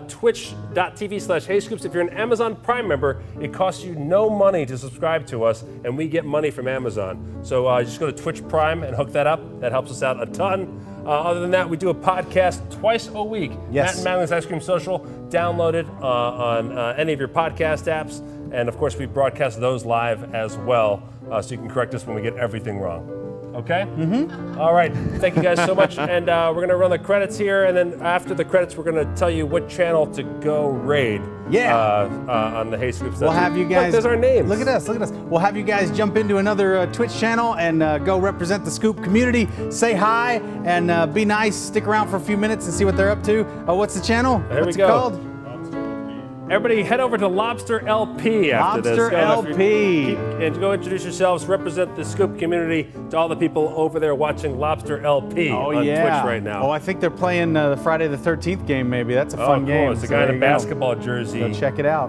twitch.tv/HeyScoops. If you're an Amazon Prime member, it costs you no money to subscribe to us, and we get money from Amazon. So just go to Twitch Prime and hook that up. That helps us out a ton. Other than that, we do a podcast twice a week. Yes. Matt and Madeline's Ice Cream Social. Download it on any of your podcast apps. And of course, we broadcast those live as well, so you can correct us when we get everything wrong. Okay? Mm-hmm. All right. Thank you guys so much. And we're going to run the credits here. And then after the credits, we're going to tell you what channel to go raid. Yeah. On the Hey Scoops. We'll have you guys. Look, there's our names. Look at us. Look at us. We'll have you guys jump into another Twitch channel and go represent the Scoop community. Say hi and be nice. Stick around for a few minutes and see what they're up to. What's the channel? What's it called? Everybody head over to Lobster LP after this. Lobster LP. And go introduce yourselves, represent the Scoop community to all the people over there watching Lobster LP on Twitch right now. Oh, I think they're playing the Friday the 13th game maybe. That's a fun game. It's a guy in a basketball jersey. Go check it out.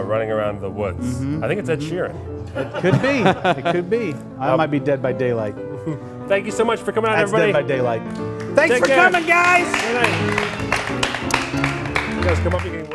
Running around the woods. I think it's Ed Sheeran. It could be. It could be. I might be dead by daylight. Thank you so much for coming out, That's everybody. Dead by daylight. Thanks Take for care. coming, guys. Good night. You guys come up. You can